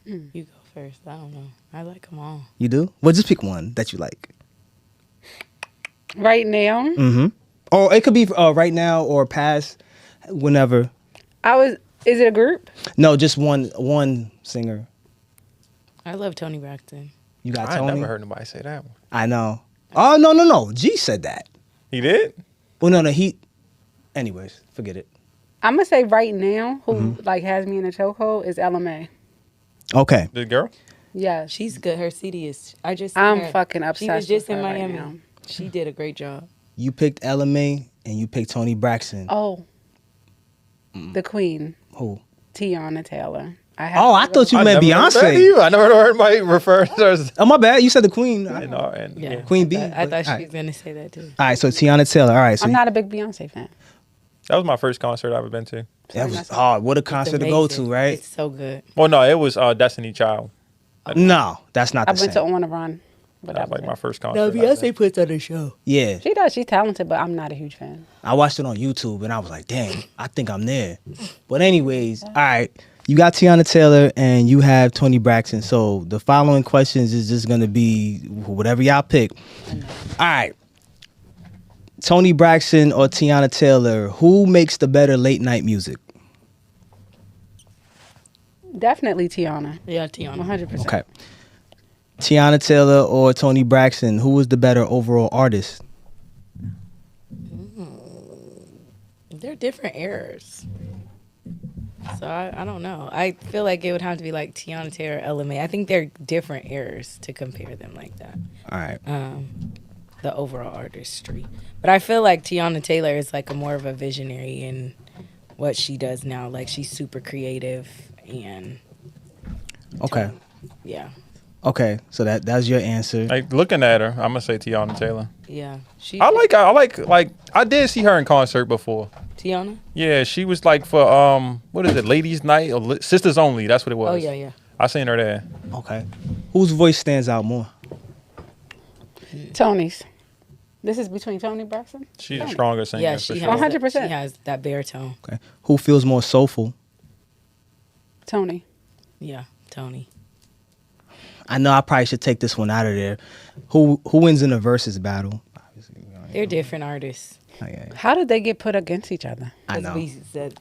You go first. I don't know. I like them all. You do? Well, just pick one that you like. Right now, Mm-hmm. Or it could be right now or past, whenever. Is it a group? No, just one singer. I love Tony Braxton. You got I ain't Tony. never heard nobody say that one. I know. Oh no. G said that. He did? Well, no. He. Anyways, forget it. I'm gonna say right now, who Mm-hmm. like has me in a chokehold is LMA. Okay. The girl? Yes. She's good. Her CD is. I just. seen I'm her. fucking She obsessed. was just with in her right Miami. now. She did a great job. You picked LMA and you picked Tony Braxton. Oh, the queen, Who? Tiana Taylor. Oh, I thought you I meant never heard that Beyonce. either. I never heard anybody refer to her as. Oh, my bad. You said the Queen. You know, and, Yeah. Queen Bee. I thought she All was gonna say that too. right, so Tiana Taylor. All right, so I'm not a big Beyonce fan. That was my first concert I've ever been to. that was hard. What a concert to go to, Amazing. right? It's so good. Well, no, it was Destiny Child. No, that's not I the went to same. On a Run, but That that was was like my it. first concert. puts on a show. Yeah, She does. She's talented, but I'm not a huge fan. I watched it on YouTube and I was like, damn, I think I'm there. But anyways, all right. You got Tiana Taylor and you have Tony Braxton. So the following questions is just gonna be whatever y'all pick. All right. Tony Braxton or Tiana Taylor, who makes the better late night music? Definitely Tiana. Yeah, Tiana. 100%. Okay. Tiana Taylor or Tony Braxton, who was the better overall artist? They're different eras. So I don't know. I feel like it would have to be like Tiana Taylor, LMA. I think they're different eras to compare them like that. All right. The overall artistry. But I feel like Tiana Taylor is like a more of a visionary in what she does now. Like she's super creative and Okay. Yeah. Okay. So that's your answer. Like looking at her, I'm gonna say Tiana Taylor. Yeah. She. I like I did see her in concert before. Tiana. Yeah, she was like for what is it, Ladies Night or Sisters Only? That's what it was. Oh yeah, yeah. I seen her there. Okay. Whose voice stands out more? Tony's. This is between Tony Braxton. She's a stronger singer. Yeah, for she sure. has. 100%. She has that baritone. Okay. Who feels more soulful? Tony. Yeah, Tony. I know I probably should take this one out of there. Who wins in a versus battle? They're different artists. Oh, yeah, How did they get put against each other? I 'Cause know. we said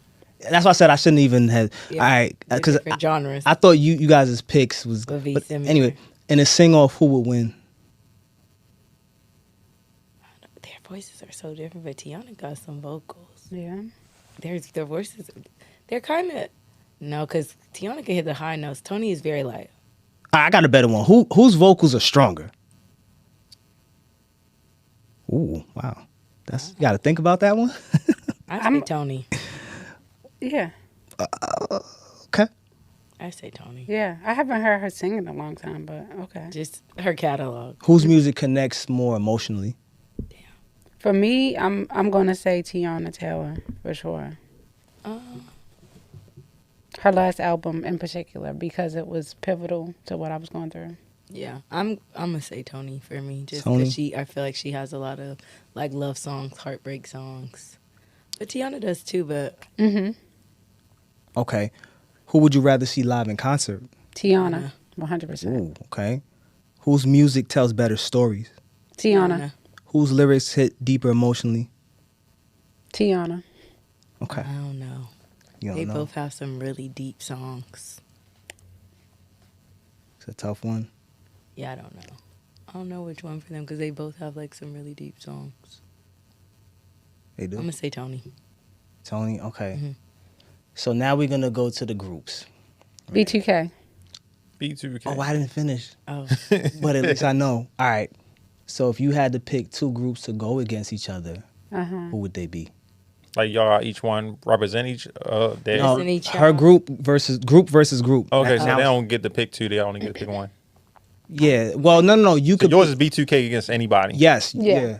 That's why I said I shouldn't even have. Yeah, All right, they're because different genres. I thought you guys' picks was. Would be But similar. anyway, in a sing off, who would win? Their voices are so different, but Tiana got some vocals. Yeah. Their voices, they're kind of no, because Tiana can hit the high notes. Tony is very light. I got a better one. Whose vocals are stronger? Ooh, wow. You got to think about that one. I say Tony. Yeah. Okay. I say Tony. Yeah. I haven't heard her sing in a long time, but okay. Just her catalog. Whose music connects more emotionally? For me, I'm gonna say Tiana Taylor for sure. Her last album in particular, because it was pivotal to what I was going through. Yeah, I'm gonna say Tony for me, just Tony? because I feel like she has a lot of like love songs, heartbreak songs. But Tiana does too. But Okay. Who would you rather see live in concert? Tiana, 100%. Ooh, okay. Whose music tells better stories? Tiana. Whose lyrics hit deeper emotionally? Tiana. Okay. I don't know. You don't They know. both have some really deep songs. It's a tough one. Yeah, I don't know. I don't know which one for them because they both have like some really deep songs. They do. I'm gonna say Tony. Tony, okay. Mhm. So now we're going to go to the groups. B2K. B2K. Oh, I didn't finish. Oh, But at least I know. All right. So if you had to pick two groups to go against each other, who would they be? Like y'all each one represent each their No, Destiny her Child. group versus group. Okay, so Now- they don't get to pick two, they only get to pick one. Yeah. Well, no. You So could. yours is B2K against anybody. Yes. Yeah. Yeah.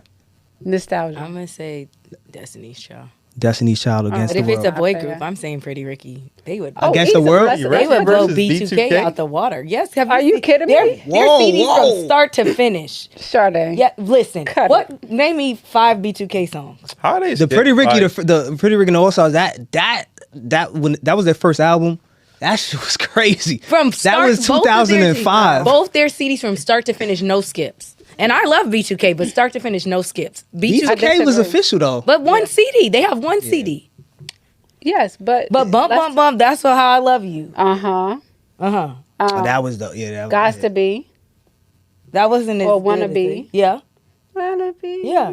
Nostalgia. I'm gonna say Destiny's Child. Destiny's Child against But the if world. it's a boy I feel group, that. I'm saying Pretty Ricky. They would. Against the easily. world? Let's- You They ready? would blow Versus B2K B2K? out the water. Yes. Are you kidding me? Their Whoa, CDs whoa. from start to finish. Sade. Yeah, listen. Cut What? Name me 5 B2K songs. How they The skip, Pretty Ricky, like, the Pretty Ricky and the All Stars. That was their first album. That shit was crazy. From that start, was 2005. Both their CDs from start to finish, no skips. And I love B2K, but start to finish, no skips. B2K was disagree. official though. But one CD. They have one CD. Yes, but But bump, that's how I love you. Uh-huh. Uh-huh. Oh, that was the that Gots was, to be. That wasn't as Or good Wanna as Be. it- Yeah. Wanna be. Yeah.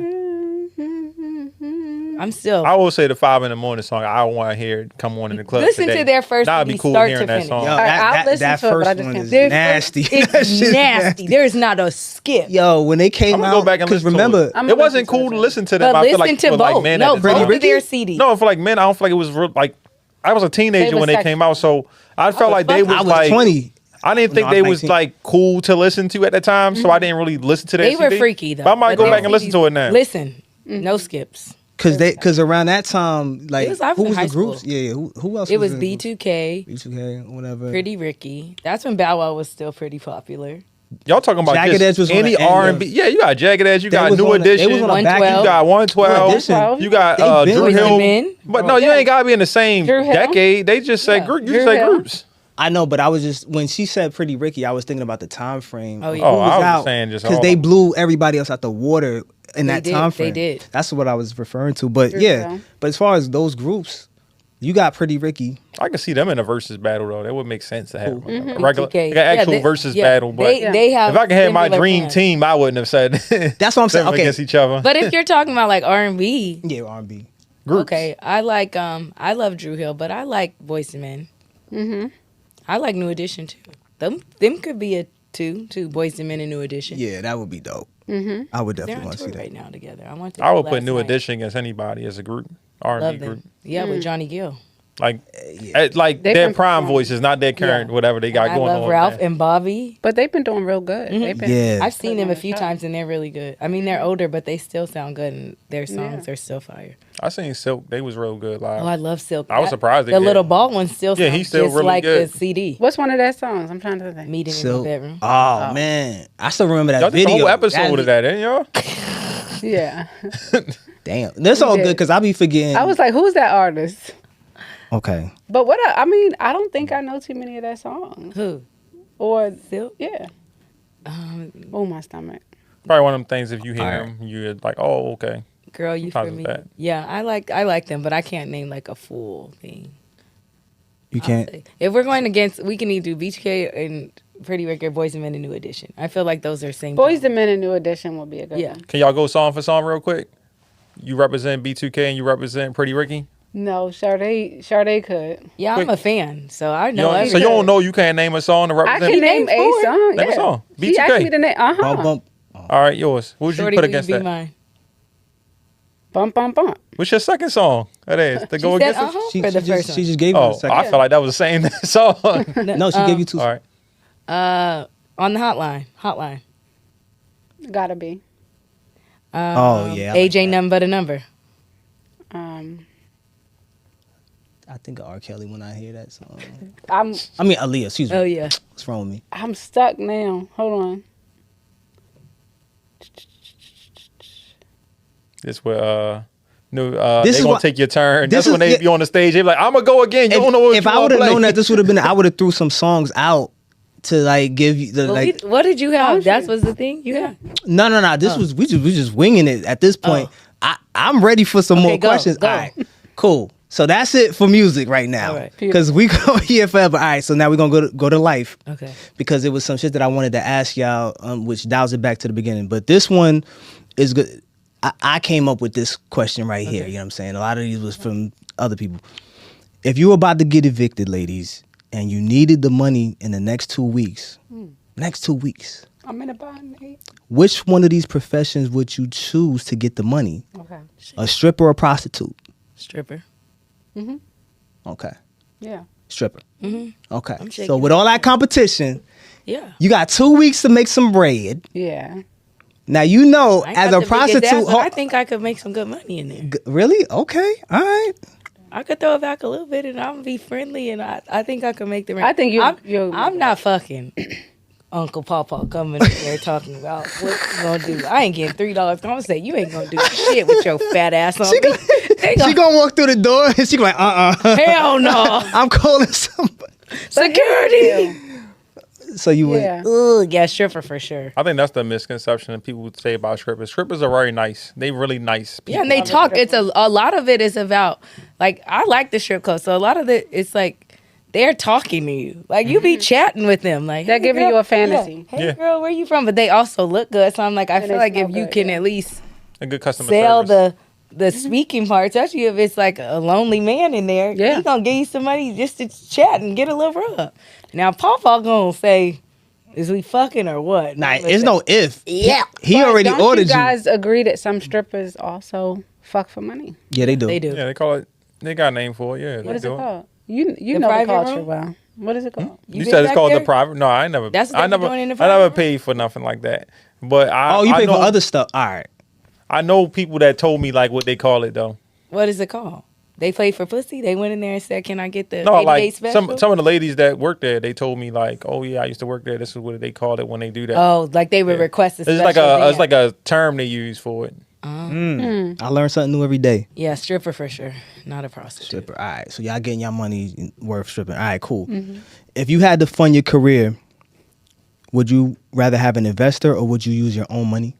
I'm still. I will say the 5 in the morning song. I want to hear it come on in the club. Listen today. to their first That'd be CD, cool start hearing to that finish. song. Yo, All right, I'll that listen that to it, but I first just one can't is sing. nasty. That It's shit is nasty. There's not a skip. Yo, when they came I'm out, gonna go back and because listen remember, to I'm it. gonna It wasn't listen to cool to it. listen to them. But I feel listen like to for like both. men No, at the both time. of their CDs. No, for like men, I don't feel like it was like I was a teenager They was when they sexy. came out, so I felt like they was I was like 20. I didn't think No, I they was was 19. like cool to listen to at the time, so I didn't really listen to that. They were CD. freaky though. But I might But go their back and listen CDs to it now. Listen, no skips. Because around that time, like was- I was who in was high the groups? school. Yeah, who else? It was in the groups? B2K, B2K, whatever. Pretty Ricky. That's when Bow Wow was still pretty popular. Y'all talking about Jagged just Edge was on any the end R&B? of- Yeah, you got Jagged Edge, you They got was New on the- they Edition, was on the you back end. 112. got 112, New Edition. you got They been Drew with Hill. men. But no, you ain't gotta be in the same Drew Hill? decade. They just say Yeah. group. You Drew say Hill? groups. I know, but I was just when she said Pretty Ricky, I was thinking about the time frame. Oh, of yeah. who Oh, I was saying just because all they of them. blew everybody else out the water in that did, time they frame. did. That's what I was referring to. But Drew yeah, Hill. but as far as those groups, you got Pretty Ricky. I can see them in a versus battle though. That would make sense to have a regular, B2K. like an actual they- versus yeah, battle. But they have if I can have my similar dream fans. team, I wouldn't have said That's what I'm saying. them Okay, against each other. But if you're talking about like R&B, yeah, R&B. Groups. okay, I like I love Drew Hill, but I like Boyz II Men. I like New Edition too. Them could be a two Boyz II Men and New Edition. Yeah, that would be dope. I would They're definitely on want to tour see that. right now together. I want. I would put last New night. Edition against anybody as a group, R&B Love group. them. Yeah, with Johnny Gill. Like, yeah. like They their can prime perform. voices, not their current whatever they got I going love on. Ralph now. and Bobby. But they've been doing real good. They've been, Yeah. I've seen putting them on a few show. times and they're really good. I mean, they're older, but they still sound good, and their songs are still fire. I seen Silk; they was real good live. Oh, I love Silk. I was surprised they The did. little bald one still Yeah, sounds he's still just really like good. the CD. What's one of their songs? I'm trying to think. Meeting in So, the bedroom. oh man, I still remember that Y'all did the video. whole episode of that, didn't y'all? Yeah. Damn, that's all did. good because I be forgetting. I was like, who's that artist? okay. But I mean, I don't think I know too many of their songs. Who? Or, Silk? yeah. Oh, my stomach. Probably one of them things. If you hear Alright. them, you're like, oh, okay. Girl, you Sometimes for it's me. bad. Yeah, I like them, but I can't name like a full thing. You can't. If we're going against, we can either do Beach K and Pretty Record, Boys and Men, and New Edition. I feel like those are same. Boys the Men and New Edition will be a good Yeah. one. Can y'all go song for song real quick? You represent B2K and you represent Pretty Ricky. No, Sade could. Yeah, Quick. I'm a fan, so I You know. don't- so you don't know you can't name a song to I represent. can name a four. song. Name a yeah. song. She B2K. asked me to name. Bump, bump. All right, yours. What would you Shorty, put will you against be that? mine? Bump, bump, bump. What's your second song? That is to go said, against it. uh-huh. She, For the she first just, she one. just gave me Oh, a second. I felt like that was the same song. No, she gave you two. All right. On the hotline. Gotta be. Oh yeah. I like AJ, nothing but a number. I think of R. Kelly when I hear that song. I'm I mean Aaliyah. Excuse me. Oh yeah. What's wrong with me? I'm stuck now. Hold on. This where This they is gonna why- take your turn. this That's when is- they be on the stage. They be like, I'm gonna go again. You don't know what If you I wanna would have play. known that this would have been, I would have threw some songs out to like give you the Well, like. what did you have? Country. That was the thing you had. No. This was we just winging it at this point. Oh. I'm ready for some Okay, more go, questions. go. All right, cool. So that's it for music right now. All right. Because we go here forever. All right, so now we're gonna go to life. Okay. Because it was some shit that I wanted to ask y'all, which dials it back to the beginning. But this one is good. I came up with this question right here. You know what I'm saying? A lot of these was from other people. If you were about to get evicted, ladies, and you needed the money in the next 2 weeks, I'm in a bind, Nate. which one of these professions would you choose to get the money? Okay. A stripper or a prostitute? Stripper. Okay. Yeah. Stripper. Okay. I'm shaking So with all that competition, Yeah. you got 2 weeks to make some bread. Yeah. Now you know, I ain't as got a the biggest ass, prostitute, but I think I could make some good money in there. really? Okay. All right. I could throw it back a little bit, and I'm gonna be friendly, and I think I could make the. I think you'll- I'm not fucking Uncle Pawpaw coming in there talking about what you gonna do. I ain't getting $3. I'm gonna say you ain't gonna do shit with your fat ass on me. They She gonna walk through the door and she like, hell no. I'm calling somebody. Security. So you would. Yeah. Ugh, yeah, stripper for sure. I think that's the misconception that people would say about strippers. Strippers are very nice. They really nice people. Yeah, and they talk. It's a lot of it is about like I like the strip club, so a lot of it it's like they're talking to you, like you be chatting with them, like They're hey, giving girl, you a fantasy. Yeah, hey Yeah. girl, where you from? But they also look good, so I'm like, I And feel they like if smell you good, can yeah. at least A good customer sell service. the speaking part, especially if it's like a lonely man in there, Yeah. he's gonna give you some money just to chat and get a little rub. Now Pawpaw gonna say, is we fucking or what? Nah, it's no if. Yeah. He But already don't ordered you guys agree that some strippers also fuck for money? Yeah, they do. They do. Yeah, they call it. They got a name for it. Yeah. What they is it do called? You The know the private culture room? well. What is it called? You been said it's back called there? the private. No, I never. That's what I they be never. doing in the I private never room? paid for nothing like that. But I. Oh, you I pay know, for other stuff. All right. I know people that told me like what they call it though. What is it called? They played for pussy. They went in there and said, "Can I get the No, 80-day like special?" some of the ladies that work there, they told me like, oh yeah, I used to work there. This is what they call it when they do that. Oh, like they would request a It's special. like a it's dance. like a term they use for it. I learn something new every day. Yeah, stripper for sure, not a prostitute. Stripper. All right. So y'all getting y'all money worth stripping. All right, cool. If you had to fund your career, would you rather have an investor or would you use your own money?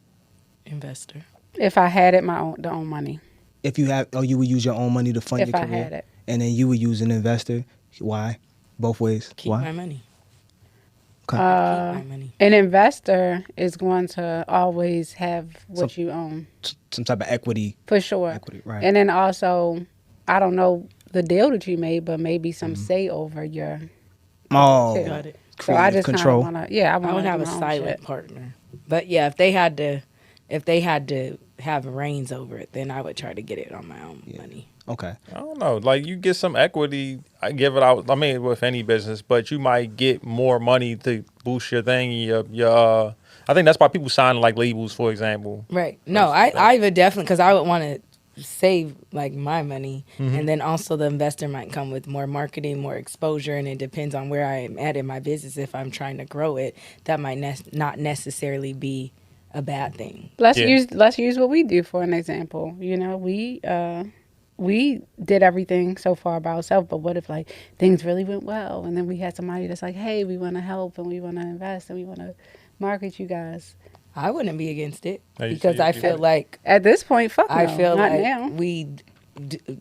Investor. If I had it, the own money. If you have, or you would use your own money to fund If your I career, had it. and then you would use an investor. Why? Both ways. Keep Why? my money. Okay. Keep my money. An investor is going to always have what So- you own Some type of equity. for sure. Equity, right. And then also, I don't know the deal that you made, but maybe some say over your. Oh, too. Got it. So I just control. want to. Yeah, I I want would to have a silent partner. But yeah, if they had to have reins over it, then I would try to get it on my own money. Okay. I don't know. Like you get some equity, I give it out. I mean, with any business, but you might get more money to boost your thing. I think that's why people sign like labels, for example. Right. No, I would definitely, because I would want to save like my money, and then also the investor might come with more marketing, more exposure, and it depends on where I am at in my business. If I'm trying to grow it, that might not necessarily be a bad thing. Let's Yeah. use what we do for an example. You know, we did everything so far by ourselves, but what if like things really went well and then we had somebody that's like, hey, we want to help and we want to invest and we want to market you guys. I wouldn't be against it No, you because said I you feel would. like At this point, fuck no, I feel not like now.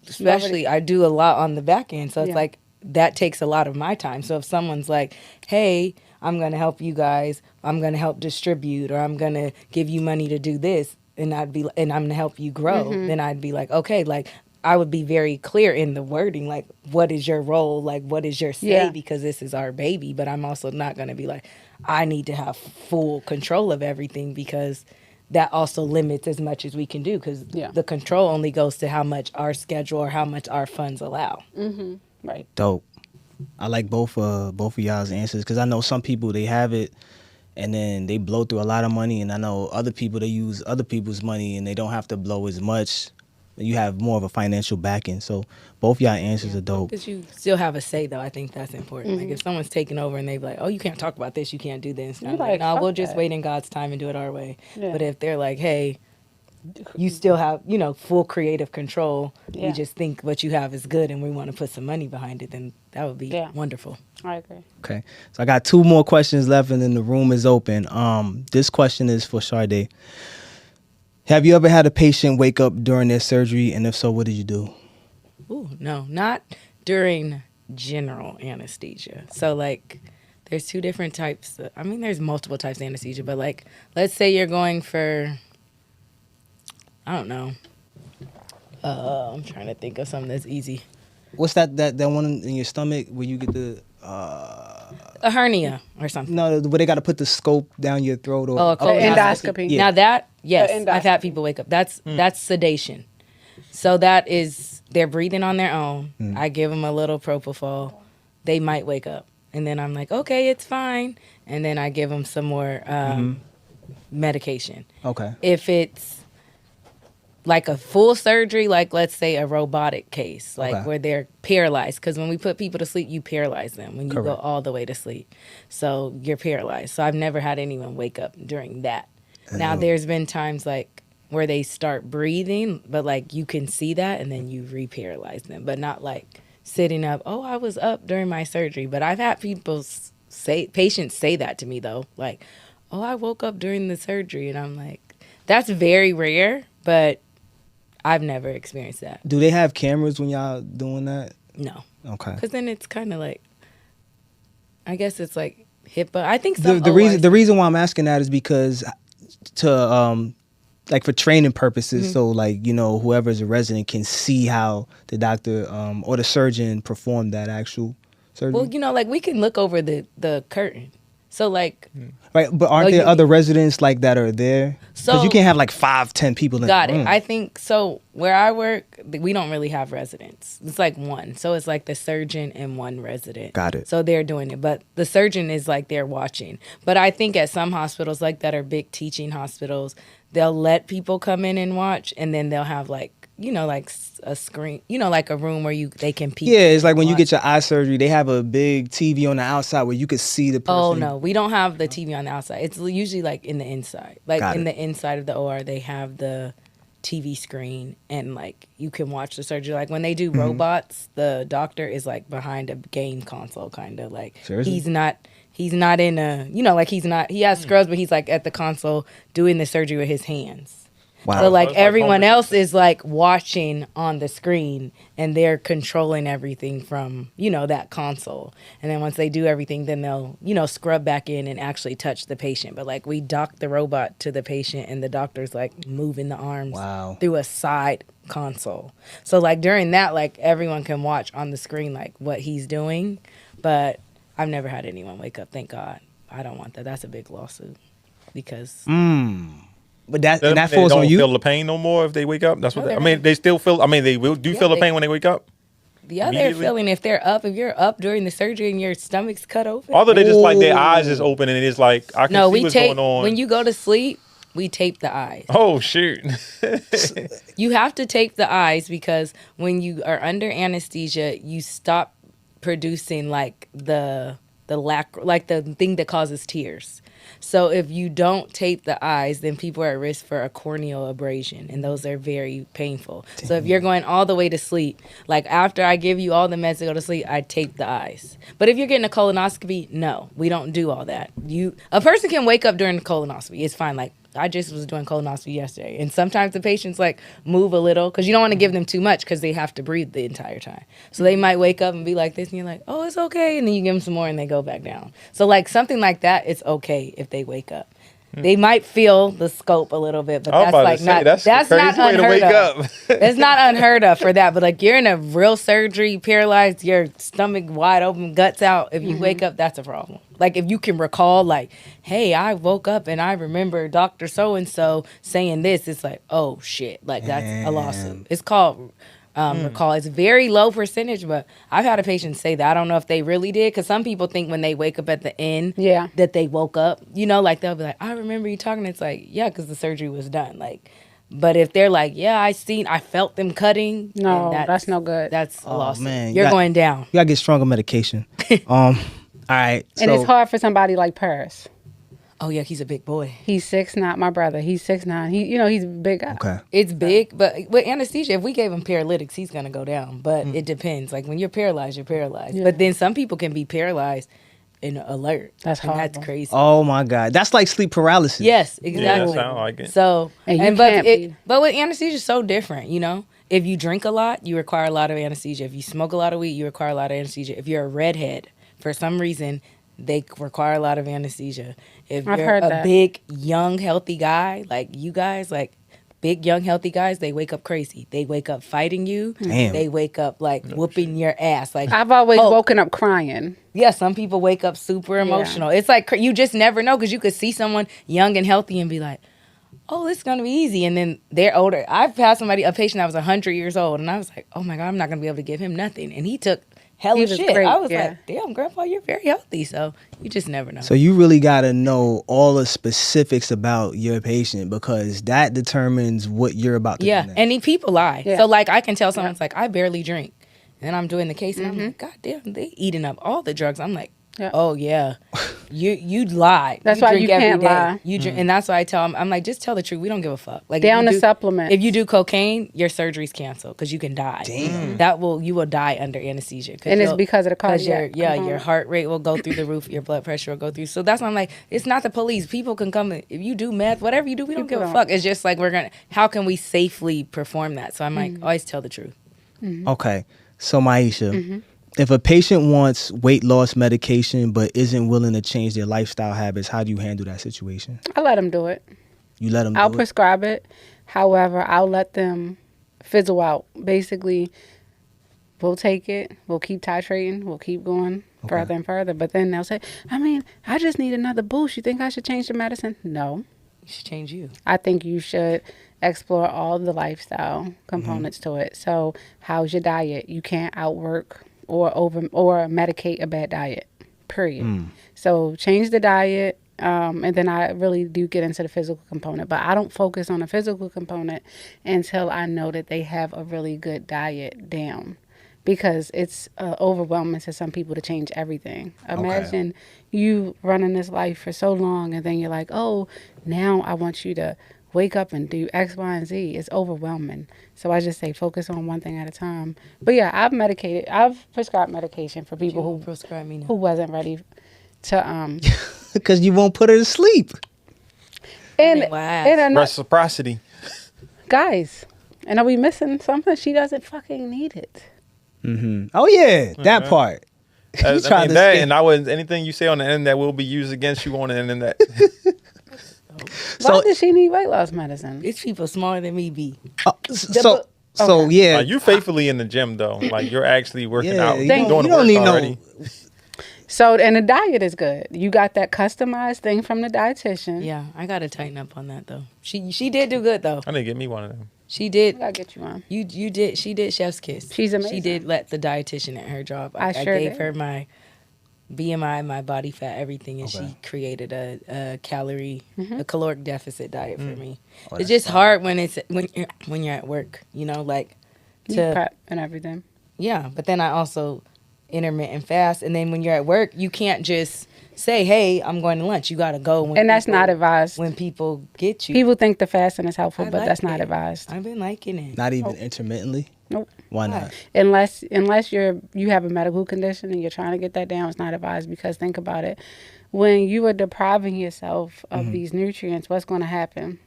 especially I do a lot on the back end, so it's Yeah. like that takes a lot of my time. So if someone's like, "Hey, I'm going to help you guys. I'm going to help distribute, or I'm going to give you money to do this," and I'm going to help you grow, then I'd be like, "Okay, like." I would be very clear in the wording, like, what is your role? Like, what is your say? Yeah. Because this is our baby. But I'm also not going to be like, I need to have full control of everything because that also limits as much as we can do because Yeah. the control only goes to how much our schedule or how much our funds allow. Right. Dope. I like both of y'all's answers because I know some people they have it and then they blow through a lot of money, and I know other people they use other people's money and they don't have to blow as much. You have more of a financial backing, so both y'all answers are dope. Because you still have a say, though. I think that's important. Like if someone's taking over and they're like, "Oh, you can't talk about this, you can't do this," and You're I'm like, like, "No, "Fuck we'll just that." wait in God's time and do it our way." Yeah. But if they're like, "Hey, you still have full creative control. Yeah. We just think what you have is good, and we want to put some money behind it," then that would be Yeah. wonderful. I agree. Okay, so I got two more questions left, and then the room is open. This question is for Sade. Have you ever had a patient wake up during their surgery, and if so, what did you do? Ooh, no, not during general anesthesia. So like there's two different types. I mean, there's multiple types of anesthesia, but like let's say you're going for I don't know. I'm trying to think of something that's easy. What's that one in your stomach where you get the A hernia or something. no, where they got to put the scope down your throat or Oh, a The colonoscopy. endoscopy. Yeah. Now that, yes, The I've had endoscopy. people wake up. That's sedation. So that is they're breathing on their own. I give them a little propofol. They might wake up, and then I'm like, okay, it's fine. And then I give them some more medication. Okay. If it's like a full surgery, like let's say a robotic case, like Okay. where they're paralyzed, because when we put people to sleep, you paralyze them when you go Correct. all the way to sleep. So you're paralyzed. So I've never had anyone wake up during that. Now there's been times like where they start breathing, but like you can see that, and then you re-paralyze them, but not like sitting up. Oh, I was up during my surgery, but I've had patients say that to me though, like, oh, I woke up during the surgery, and I'm like, that's very rare, but I've never experienced that. Do they have cameras when y'all doing that? No, Okay. because then it's kind of like, I guess it's like HIPAA. I think The, some the ORs reason the reason why I'm asking that is because to like for training purposes, so like whoever's a resident can see how the doctor or the surgeon performed that actual surgery. Well, like we can look over the curtain. So like, Right, but aren't Oh, there you- other residents like that are there? Because you So- can't have like 5-10 people in got the it. room. I think so. Where I work, we don't really have residents. It's like one. So it's like the surgeon and one resident. Got it. So they're doing it, but the surgeon is like they're watching. But I think at some hospitals like that are big teaching hospitals, they'll let people come in and watch, and then they'll have like like a screen, like a room where they can peek. Yeah, it's like when you watch. get your eye surgery, they have a big TV on the outside where you could see the person. Oh no, we don't have the TV on the outside. It's usually like in the inside, like Got in it. the inside of the OR. They have the TV screen, and like you can watch the surgery. Like when they do robots, the doctor is like behind a game console, kind of like Seriously? he's not in a like he has scrubs, but he's like at the console doing the surgery with his hands. Wow. So like it's like everyone home else is like watching on the screen, and they're controlling everything from that console. And then once they do everything, then they'll scrub back in and actually touch the patient. But like we dock the robot to the patient, and the doctor's like moving the arms Wow. through a side console. So like during that, like everyone can watch on the screen like what he's doing. But I've never had anyone wake up. Thank God. I don't want that. That's a big lawsuit because But that They and that falls don't on you. feel the pain no more if they wake up. That's what No, I they're mean. not. They still feel. I mean, they will do Yeah, feel the they- pain when they wake up. The other Immediately? feeling, if you're up during the surgery and your stomach's cut open. Although they just like their eyes is open and it's like I can No, see we what's tape going on. when you go to sleep. We tape the eyes. Oh shoot! You have to tape the eyes because when you are under anesthesia, you stop producing like the thing that causes tears. So if you don't tape the eyes, then people are at risk for a corneal abrasion, and those are very painful. So if you're going all the way to sleep, like after I give you all the meds to go to sleep, I tape the eyes. But if you're getting a colonoscopy, no, we don't do all that. A person can wake up during the colonoscopy. It's fine. Like I just was doing colonoscopy yesterday, and sometimes the patients like move a little because you don't want to give them too much because they have to breathe the entire time. So they might wake up and be like this, and you're like, "Oh, it's okay," and then you give them some more, and they go back down. So like something like that, it's okay if they wake up. They might feel the scope a little bit, but I was that's about like to say, not that's that's the not crazy way to unheard wake of. up. It's not unheard of for that. But like you're in a real surgery, paralyzed, your stomach wide open, guts out. If you wake up, that's a problem. Like if you can recall, like, hey, I woke up and I remember Dr. So and so saying this. It's like, oh shit, like that's a lawsuit. It's called recall. It's very low percentage, but I've had a patient say that. I don't know if they really did, because some people think when they wake up at the end, Yeah. that they woke up. You know, like they'll be like, I remember you talking. It's like, yeah, because the surgery was done. Like, but if they're like, yeah, I felt them cutting. No, then that's no good. That's a lawsuit. man, you You're got- going down. You gotta get stronger medication. All right. And so- it's hard for somebody like Paris. Oh yeah, he's a big boy. He's 6'9", my brother. He's 6'9". He's a big guy. Okay. It's big, but with anesthesia, if we gave him paralytics, he's gonna go down. But it depends. Like when you're paralyzed, you're paralyzed. Yeah. But then some people can be paralyzed and alert. That's and that's horrible. crazy. Oh my God, that's like sleep paralysis. Yes, Yeah, exactly. that sound like it. So And you can't be- but with anesthesia, it's so different. You know, if you drink a lot, you require a lot of anesthesia. If you smoke a lot of weed, you require a lot of anesthesia. If you're a redhead, for some reason, they require a lot of anesthesia. If I've you're heard a that. big, young, healthy guy, like you guys, like big, young, healthy guys, they wake up crazy. They wake up fighting you. Damn. They wake up like whooping your ass. Like I've always oh, woken up crying. yeah, some people wake up super emotional. It's like you just never know, because you could see someone young and healthy and be like, oh, this is going to be easy. And then they're older. I've had a patient that was 100 years old, and I was like, oh my God, I'm not going to be able to give him nothing. And he took hella He was shit. great, I was yeah. like, damn, Grandpa, you're very healthy. So you just never know. So you really gotta know all the specifics about your patient, because that determines what you're about to yeah, do next. and people lie. Yeah. So like I can tell someone's like, I barely drink. And I'm doing the case, and I'm like, God damn, they eating up all the drugs. I'm like, Yeah. oh yeah, you lie. That's why you drink every can't day. lie. You drink, and that's why I tell them, I'm like, just tell the truth. We don't give a fuck. Like They if on you the do- supplements. If you do cocaine, your surgery's canceled because you can die. Damn. You will die under anesthesia. And it's because of the cardiac your component. heart rate will go through the roof, your blood pressure will go through. So that's why I'm like, it's not the police. People can come if you do meth, whatever you do, we don't People give a don't. fuck. It's just like how can we safely perform that? So I'm like, always tell the truth. Okay. So Maisha, Mm-hmm. if a patient wants weight loss medication but isn't willing to change their lifestyle habits, how do you handle that situation? I let them do it. You let them I'll do it? prescribe it. However, I'll let them fizzle out. Basically, we'll take it. We'll keep titrating. We'll keep going further and further. But then they'll say, I just need another boost. You think I should change the medicine? No. You should change you. I think you should explore all the lifestyle components to it. So, how's your diet? You can't outwork or medicate a bad diet. Period. So, change the diet. And then I really do get into the physical component, but I don't focus on the physical component until I know that they have a really good diet down, because it's overwhelming to some people to change everything. Imagine you running this life for so long, and then you're like, oh, now I want you to wake up and do X, Y, and Z. It's overwhelming. So I just say focus on one thing at a time. But yeah, I've prescribed medication for people Who prescribe me now? who wasn't ready to Because you won't put her to sleep. and Wow. and Reciprocity. guys, and are we missing something? She doesn't fucking need it. Oh yeah, that part. You I tried mean, to that, skip- and I wouldn't anything you say on the internet will be used against you on the internet. Why does she need weight loss medicine? It's people smarter than me, B. Yeah. Like, you faithfully in the gym though. Like you're actually working Yeah, out. you You're don't- doing you the don't work need no- already. So, and the diet is good. You got that customized thing from the dietitian. Yeah, I gotta tighten up on that though. She did do good though. I need to get me one of them. She I did. gotta get you one. You did. She did chef's kiss. She's amazing. She did let the dietitian at her job. I sure gave did. her my BMI, my body fat, everything, and Okay. she created a caloric deficit diet for me. Oh, It's that's just hard when you're at work, you know, like You to prep and everything. yeah. But then I also intermittent fast, and then when you're at work, you can't just say, "Hey, I'm going to lunch." You got to go when And that's people- not advised. when people get you. People think the fasting is helpful, I but like that's not it. advised. I've been liking it. Not even intermittently. Nope. Why Why? not? Unless you have a medical condition and you're trying to get that down, it's not advised, because think about it. When you are depriving yourself of these nutrients, what's going to happen?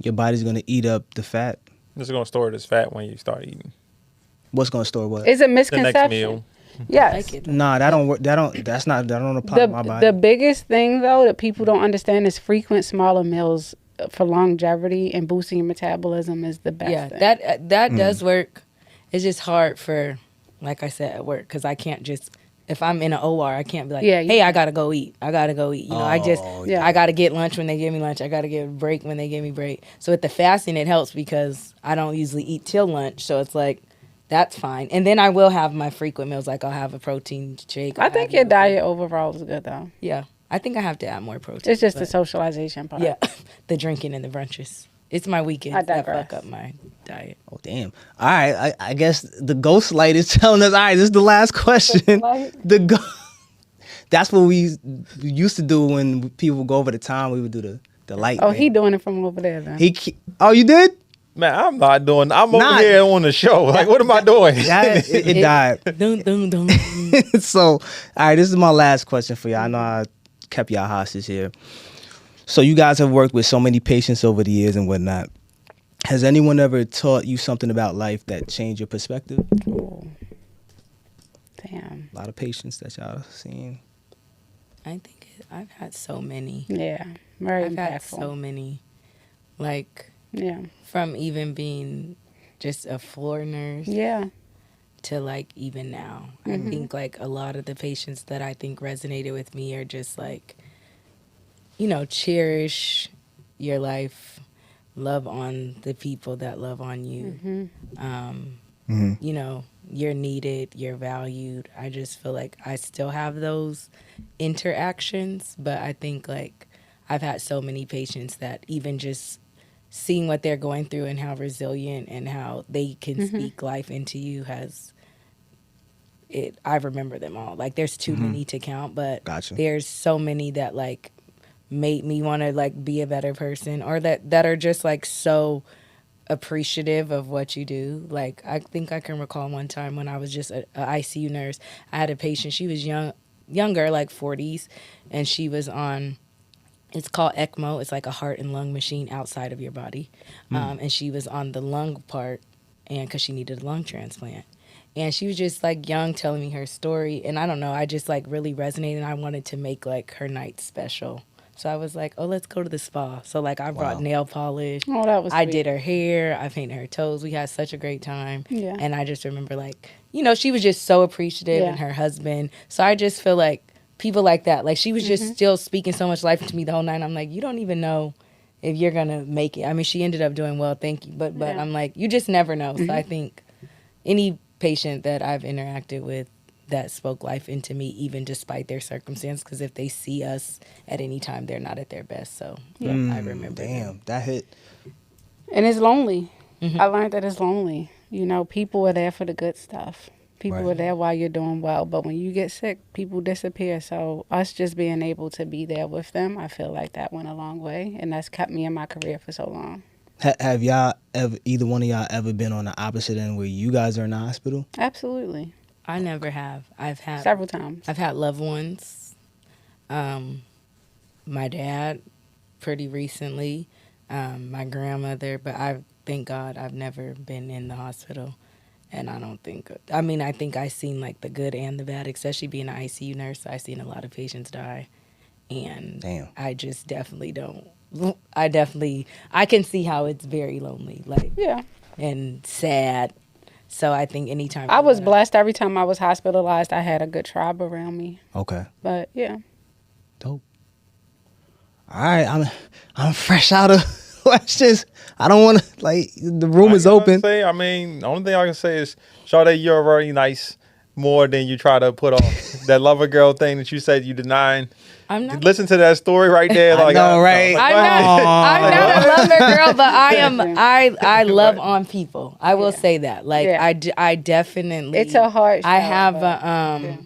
Your body's gonna eat up the fat. This is gonna store this fat when you start eating. What's gonna store what? It's a The misconception. next meal. Yes. Like it. Nah, that don't work. That don't apply to my body. The biggest thing though that people don't understand is frequent smaller meals for longevity and boosting your metabolism is the best Yeah, thing. that does work. It's just hard for, like I said, at work, because I can't just, if I'm in an OR, I can't be like, Yeah, you- hey, I gotta go eat. I gotta go eat. You know, yeah. I gotta get lunch when they give me lunch. I gotta get a break when they give me break. So with the fasting, it helps because I don't usually eat till lunch. So it's like, that's fine. And then I will have my frequent meals, like I'll have a protein shake. I I'll think have your yogurt. diet overall is good though. Yeah, I think I have to add more protein. It's just the but- socialization part. yeah, the drinking and the brunches. It's my weekends I that digress. fuck up my diet. Oh damn! All right, I guess the ghost light is telling us. All right, this is the last question. light? That's what we used to do when people would go over the time. We would do the light. Oh, man. he doing it from over there then. Oh, you did? Man, I'm not doing. I'm Nah. over here on the show. Like, what am I doing? Yeah, it died. Dun, dun, dun. So, all right, this is my last question for y'all. I know I kept y'all hostage here. So, you guys have worked with so many patients over the years and whatnot. Has anyone ever taught you something about life that changed your perspective? Ooh. Damn. A lot of patients that y'all have seen. I think I've had so many. Yeah. Very I've had impactful. so many. Like, Yeah. from even being just a floor nurse Yeah. to like even now. I think like a lot of the patients that I think resonated with me are just like, you know, cherish your life, love on the people that love on you. You know, you're needed, you're valued. I just feel like I still have those interactions, but I think like I've had so many patients that even just seeing what they're going through and how resilient and how they can speak life into you I remember them all. Like there's too many to count, but Gotcha. there's so many that like made me want to like be a better person, or that are just like so appreciative of what you do. Like I think I can recall one time when I was just a ICU nurse. I had a patient, she was younger, like 40s, and she was on, it's called ECMO. It's like a heart and lung machine outside of your body. And she was on the lung part, and because she needed a lung transplant. And she was just like young, telling me her story. And I don't know, I just like really resonated, and I wanted to make like her night special. So I was like, oh, let's go to the spa. So like I brought nail polish. Oh, that was I sweet. did her hair. I painted her toes. We had such a great time. Yeah. And I just remember like, you know, she was just so appreciative, Yeah. and her husband. So I just feel like people like that, like she was just still speaking so much life into me the whole night. I'm like, you don't even know if you're going to make it. I mean, she ended up doing well, thank you. But Yeah. I'm like, you just never know. So I think any patient that I've interacted with that spoke life into me, even despite their circumstance, because if they see us at any time, they're not at their best. So I remember them. Damn, that hit. And it's lonely. I learned that it's lonely. You know, people are there for the good stuff. People Right. are there while you're doing well. But when you get sick, people disappear. So us just being able to be there with them, I feel like that went a long way. And that's kept me in my career for so long. Have y'all ever, either one of y'all ever been on the opposite end where you guys are in the hospital? Absolutely. I never have. I've had Several times. I've had loved ones. My dad, pretty recently. My grandmother, but I thank God I've never been in the hospital, and I don't think. I mean, I think I've seen like the good and the bad, especially being an ICU nurse. I've seen a lot of patients die, and Damn. I just definitely don't. I can see how it's very lonely, like Yeah. and sad. So I think anytime I you was wanna- blessed every time I was hospitalized. I had a good tribe around me. Okay. But yeah, Dope. All right, I'm fresh out of questions. I don't want to the room is I gotta open. Say, I mean, the only thing I can say is, Sade, you're very nice. More than you try to put off that lover girl thing that you said you denying. I'm not. Listen to that story right there. I Like, know, right? like, I'm not a lover girl, but I am. I love Right. on people. I will say that. Like Yeah. I definitely. it's a hard. I show, have but, a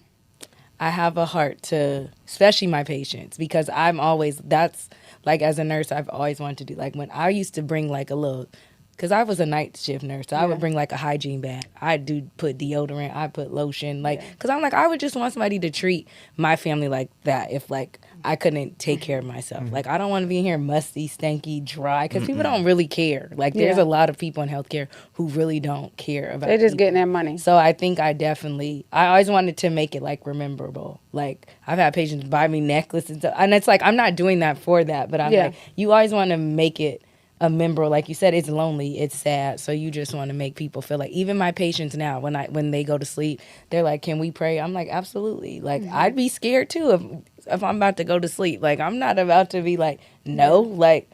I have a heart to, especially my patients, because I'm always, that's like as a nurse, I've always wanted to do, like when I used to bring like a little, because I was a night shift nurse, so I would bring like a hygiene bag. I do put deodorant, I put lotion, like, because I'm like, I would just want somebody to treat my family like that if like I couldn't take care of myself. Like, I don't want to be in here musty, stanky, dry, because people don't really care. Like, there's Yeah. a lot of people in healthcare who really don't care about They just people. getting their money. So I think I always wanted to make it like rememberable. Like I've had patients buy me necklaces, and it's like I'm not doing that for that, but I'm Yeah. like, you always want to make it a memorable. Like you said, it's lonely, it's sad, so you just want to make people feel like. Even my patients now, when they go to sleep, they're like, "Can we pray?" I'm like, "Absolutely." Like I'd be scared too if I'm about to go to sleep. Like I'm not about to be like, "No," like.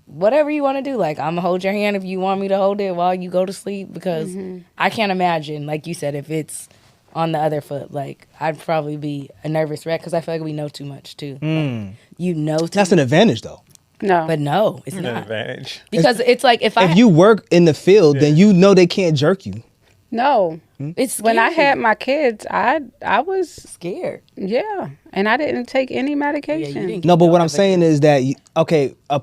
Whatever you want to do, like I'm gonna hold your hand if you want me to hold it while you go to sleep, because I can't imagine, like you said, if it's on the other foot, like I'd probably be a nervous wreck because I feel like we know too much too. Like, you know, too That's an advantage though. No, but no, it's an not, advantage. because it's like if If you work in the field, then you know they can't jerk you. no. it's When I scary. had my kids, I was scared, and I didn't take any medication. didn't- No, but what No, I'm saying is that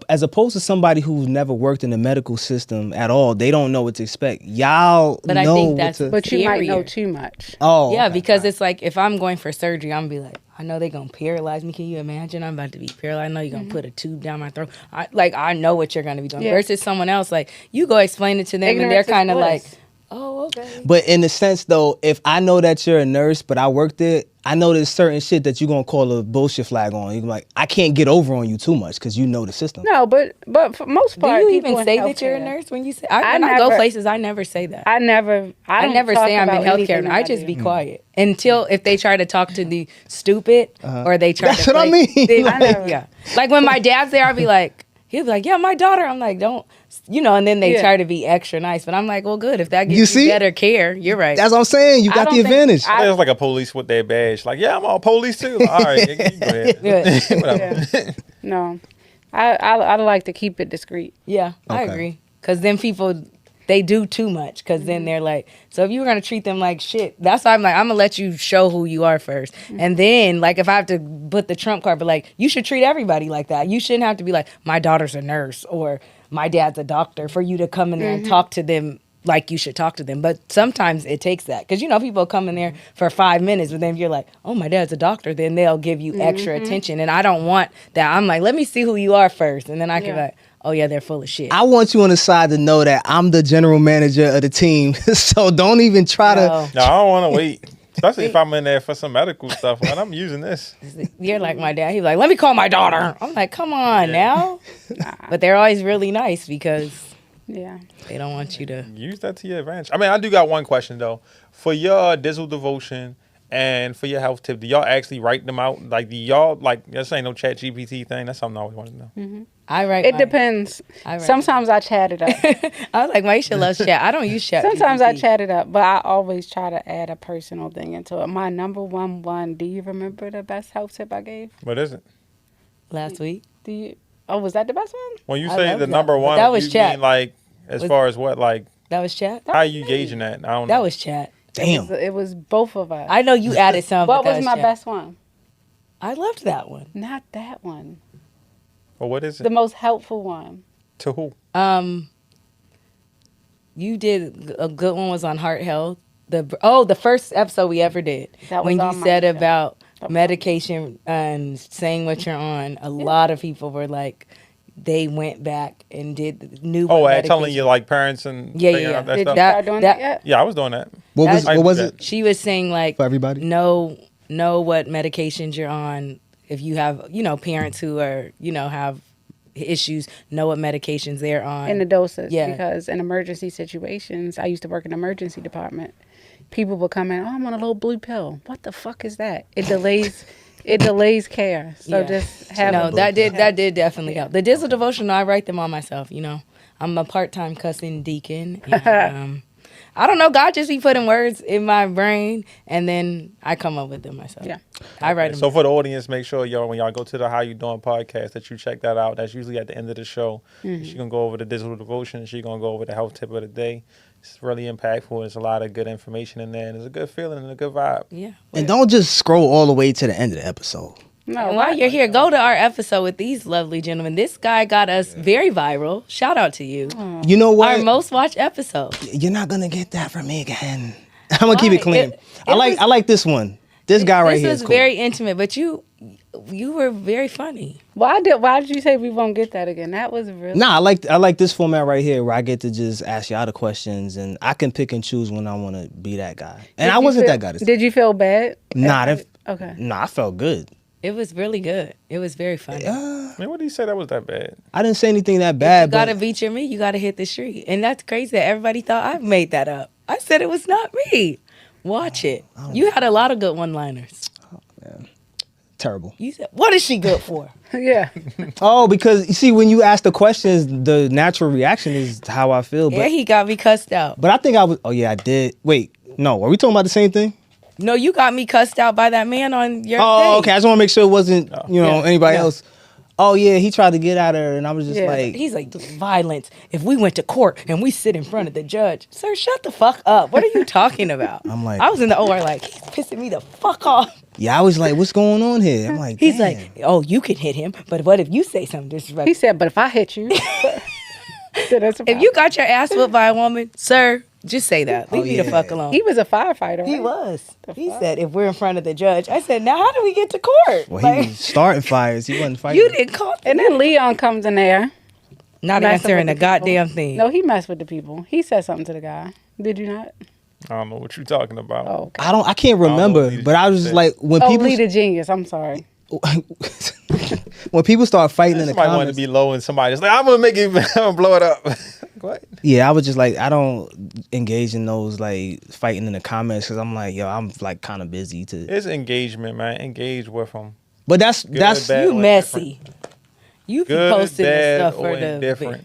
as opposed to somebody who's never worked in the medical system at all, they don't know what to expect. Y'all But I know think what that's- to. But you might know Scarier. too much. Oh, yeah, okay. because it's like if I'm going for surgery, I'm gonna be like, I know they're gonna paralyze me. Can you imagine? I'm about to be paralyzed. I know you're gonna put a tube down my throat. I know what you're gonna be doing. Yeah. Versus someone else, like you go explain it to them, and they're Ignorance is kind of like, bliss. oh, okay. But in the sense though, if I know that you're a nurse, but I worked there, I know there's certain shit that you're gonna call a bullshit flag on. You're like, I can't get over on you too much because you know the system. No, but for most Do part, you people even in say that you're a healthcare- nurse when you say? I When I go never- places, I never say that. I never. I, I don't never talk say I'm in about anything healthcare. that I just do. be quiet until if they try to talk to the stupid or they try. That's to what I play- mean. they- I never- yeah, like when my dad's there, I'll be like, he'll be like, "Yeah, my daughter." I'm like, "Don't," and then they Yeah. try to be extra nice, but I'm like, "Well, good. If that gives You you, see? better care, you're right." That's what I'm saying. You I got don't the think- advantage. It's like a police with their badge. Like, yeah, I'm all police too. All right, you go ahead. Yeah. Whatever. No, I like to keep it discreet. Yeah, I Okay. agree. Because then people, they do too much. Because then they're like, so if you were going to treat them like shit, that's why I'm like, I'm going to let you show who you are first. And then, like, if I have to put the trump card, but like, you should treat everybody like that. You shouldn't have to be like, my daughter's a nurse or my dad's a doctor for you to come in there and talk to them like you should talk to them. But sometimes it takes that. Because, people come in there for 5 minutes, but then if you're like, oh, my dad's a doctor, then they'll give you extra attention. And I don't want that. I'm like, let me see who you are first. And then I can be Yeah. like, oh, yeah, they're full of shit. I want you on the side to know that I'm the general manager of the team. So don't even try No. No, I don't want to wait. Especially if I'm in there for some medical stuff. When I'm using this. You're like my dad. He's like, let me call my daughter. I'm like, come on now. But they're always really nice because Yeah. they don't want you to. Use that to your advantage. I mean, I do got one question though. For your Dizzle devotion and for your health tip, do y'all actually write them out? Like, do y'all, like, this ain't no chat GPT thing? That's something I always want to know. I write. It mine. depends. I write Sometimes I chat it up. I was like, Maisha loves chat. I don't use chat. Sometimes I GPT. chat it up, but I always try to add a personal thing into it. My number one. Do you remember the best health tip I gave? What is it? last week. Do you? Oh, was that the best one? When you I say love the that. number But one, that was you chat. mean like as Was- far as what? Like, That was chat. how you gauging that? I don't know. That was chat. damn. It was both of us. I know you added some. What but that was my chat. best one? I loved that one. Not that one. Well, what is it? The most helpful one. To who? You did a good one. Was on heart health. The first episode we ever did That was when you on my said show. about That was medication and saying what you're on. A lot of people were like, they went back and did the new. Oh, medication. telling your like parents and Yeah, figuring yeah. out that Did stuff. you start doing that yet? Yeah, I was doing that. What was That's- what was it She was saying like for everybody? know what medications you're on. If you have parents who are have issues, know what medications they're on. And the doses. Yeah. Because in emergency situations, I used to work in the emergency department. People would come in, oh, I'm on a little blue pill. What the fuck is that? It delays care. So Yeah. just have No, a that did definitely help. The Dizzle devotional, I write them all myself. You know, I'm a part-time cussing deacon. And, I don't know. God just be putting words in my brain, and then I come up with them myself. Yeah. I write them. So for the audience, make sure y'all when y'all go to the How You Doing podcast that you check that out. That's usually at the end of the show. She's gonna go over the digital devotion. She's gonna go over the health tip of the day. It's really impactful. There's a lot of good information in there, and it's a good feeling and a good vibe. Yeah. And don't just scroll all the way to the end of the episode. No, And while you're here, go to our episode with these lovely gentlemen. This guy got us very viral. Shout out to you. You know what? Our most watched episode. You're not gonna get that from me again. I'm gonna keep it Why? clean. It I like this one. This guy right This here was is cool. very intimate, but you were very funny. Why did you say we won't get that again? That was really Nah, I like this format right here where I get to just ask y'all the questions and I can pick and choose when I want to be that guy. And I wasn't that guy. Did you feel bad? Okay. Nah, I felt good. It was really good. It was very funny. Man, what did he say that was that bad? I didn't say anything that You bad, gotta but beat your meat, you gotta hit the street. And that's crazy that everybody thought I made that up. I said it was not me. Watch it. You had a lot of good one-liners. terrible. You said, what is she good for? Yeah. Oh, because you see, when you ask the questions, the natural reaction is how I feel. Yeah, But he got me cussed out. but I think I was. Oh yeah, I did. Wait, no, are we talking about the same thing? No, you got me cussed out by that man on your Oh, thing. okay. I just want to make sure it wasn't Yeah. anybody Yeah. else. Oh yeah, he tried to get at her, and I was just Yeah. like, He's like, violence. If we went to court and we sit in front of the judge, sir, shut the fuck up. What are you talking about? I'm like- I was in the OR like, he's pissing me the fuck off. yeah, I was like, what's going on here? I'm like, He's damn. like, oh, you can hit him, but what if you say something disrespectful? He said, but if I hit you, then that's a If you got your ass whooped by a woman, sir, just say that. Leave me the yeah. fuck alone. He was a firefighter. Right? He was. He said, if we're in front of the judge. I said, now how do we get to court? well, Like, he was starting fires. He wasn't fighting. you didn't call And then Leon comes in there. Not messing answering with a the people. goddamn thing. No, he messed with the people. He said something to the guy. Did you not? I don't know what you're talking about. Oh, okay. I can't know remember, what he but I was just said. like, when Oh, people Lee the genius. I'm sorry. when people start fighting in the Somebody wanted comments, to be low and somebody's like, I'm gonna make it, I'm gonna blow it up. What? yeah, I was just like, I don't engage in those like fighting in the comments because I'm like, yo, I'm like kind of busy to. It's engagement, man. Engage with them. But that's bad, You or messy. You be Good, posting this bad, stuff or for the indifferent.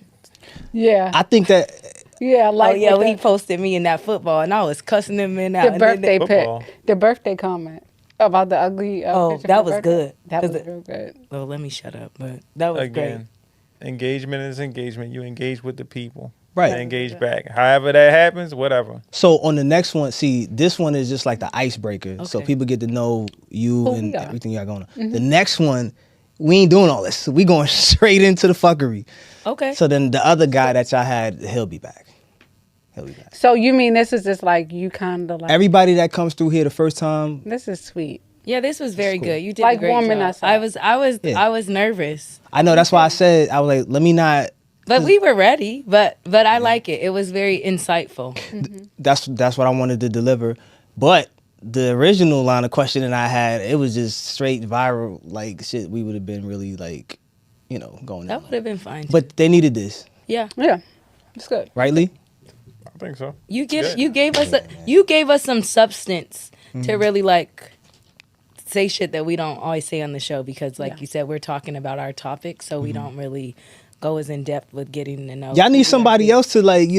Yeah. I think that Yeah. Like Oh yeah, with when he the, posted me in that football, and I was cussing them in out. the and then birthday Football. pic. The birthday comment about the ugly. Oh, picture that for was birthday. good. That was 'Cause it- real good. Oh, let me shut up. But that was Again, engagement is engagement. You engage with the people. Right. They engage back. However that happens, whatever. so on the next one, see, this one is just like the icebreaker, so Okay. people get to know you Who and we are. everything you got going on. The next one, we ain't doing all this. We going straight into the fuckery. great. Okay. So then the other guy that y'all had, he'll be back. He'll be back. So you mean this is just like you kind of like Everybody that comes through here the first time, this is sweet. Yeah, this was very good. You did Like a great warming job. us up. Yeah. I was nervous, I know that's why I said I was like, let me not. but we were ready. But I like it. It was very insightful. That's what I wanted to deliver. But the original line of questioning I had, it was just straight viral, like shit. We would have been really like, going. That in. would have been fine. Too. But they needed this, yeah, Yeah. It's good. right, Lee? I think so. you Good. gave us some substance to really like say shit that we don't always say on the show because like Yeah. you said we're talking about our topic, so we don't really go as in depth with getting to know. Y'all who need we somebody are. else to like,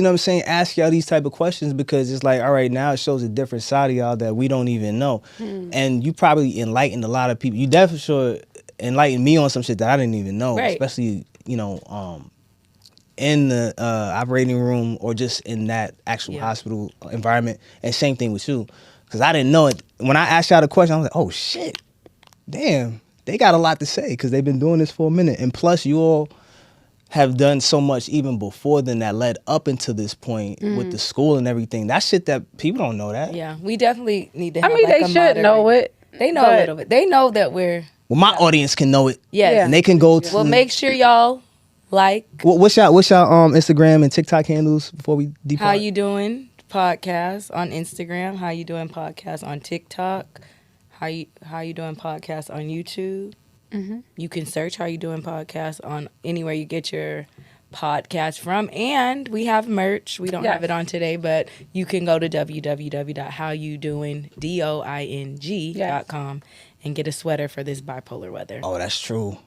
ask y'all these type of questions because it's like, all right, now it shows a different side of y'all that we don't even know. And you probably enlightened a lot of people. You definitely sure enlightened me on some shit that I didn't even know, Right. especially, in the operating room or just in that actual Yeah. hospital environment. And same thing with you. Because I didn't know it. When I asked y'all the question, I was like, oh shit, damn, they got a lot to say because they've been doing this for a minute. And plus you all have done so much even before then that led up into this point with the school and everything. That shit that people don't know that. Yeah, we definitely need to. I Have mean, like they a should know moderator. it. They know a but- little bit. They know that we're. Well, my audience can know it. Yes. Yeah. And they can go to Well, make sure y'all like what's y'all Instagram and TikTok handles before we depart? How You Doing podcast on Instagram. How You Doing podcast on TikTok. How you doing podcast on YouTube. You can search How You Doing Podcast on anywhere you get your podcast from. And we have merch. We don't have it on today, but you can go to www.howudoing.com and get a sweater for this bipolar weather. Oh, that's true.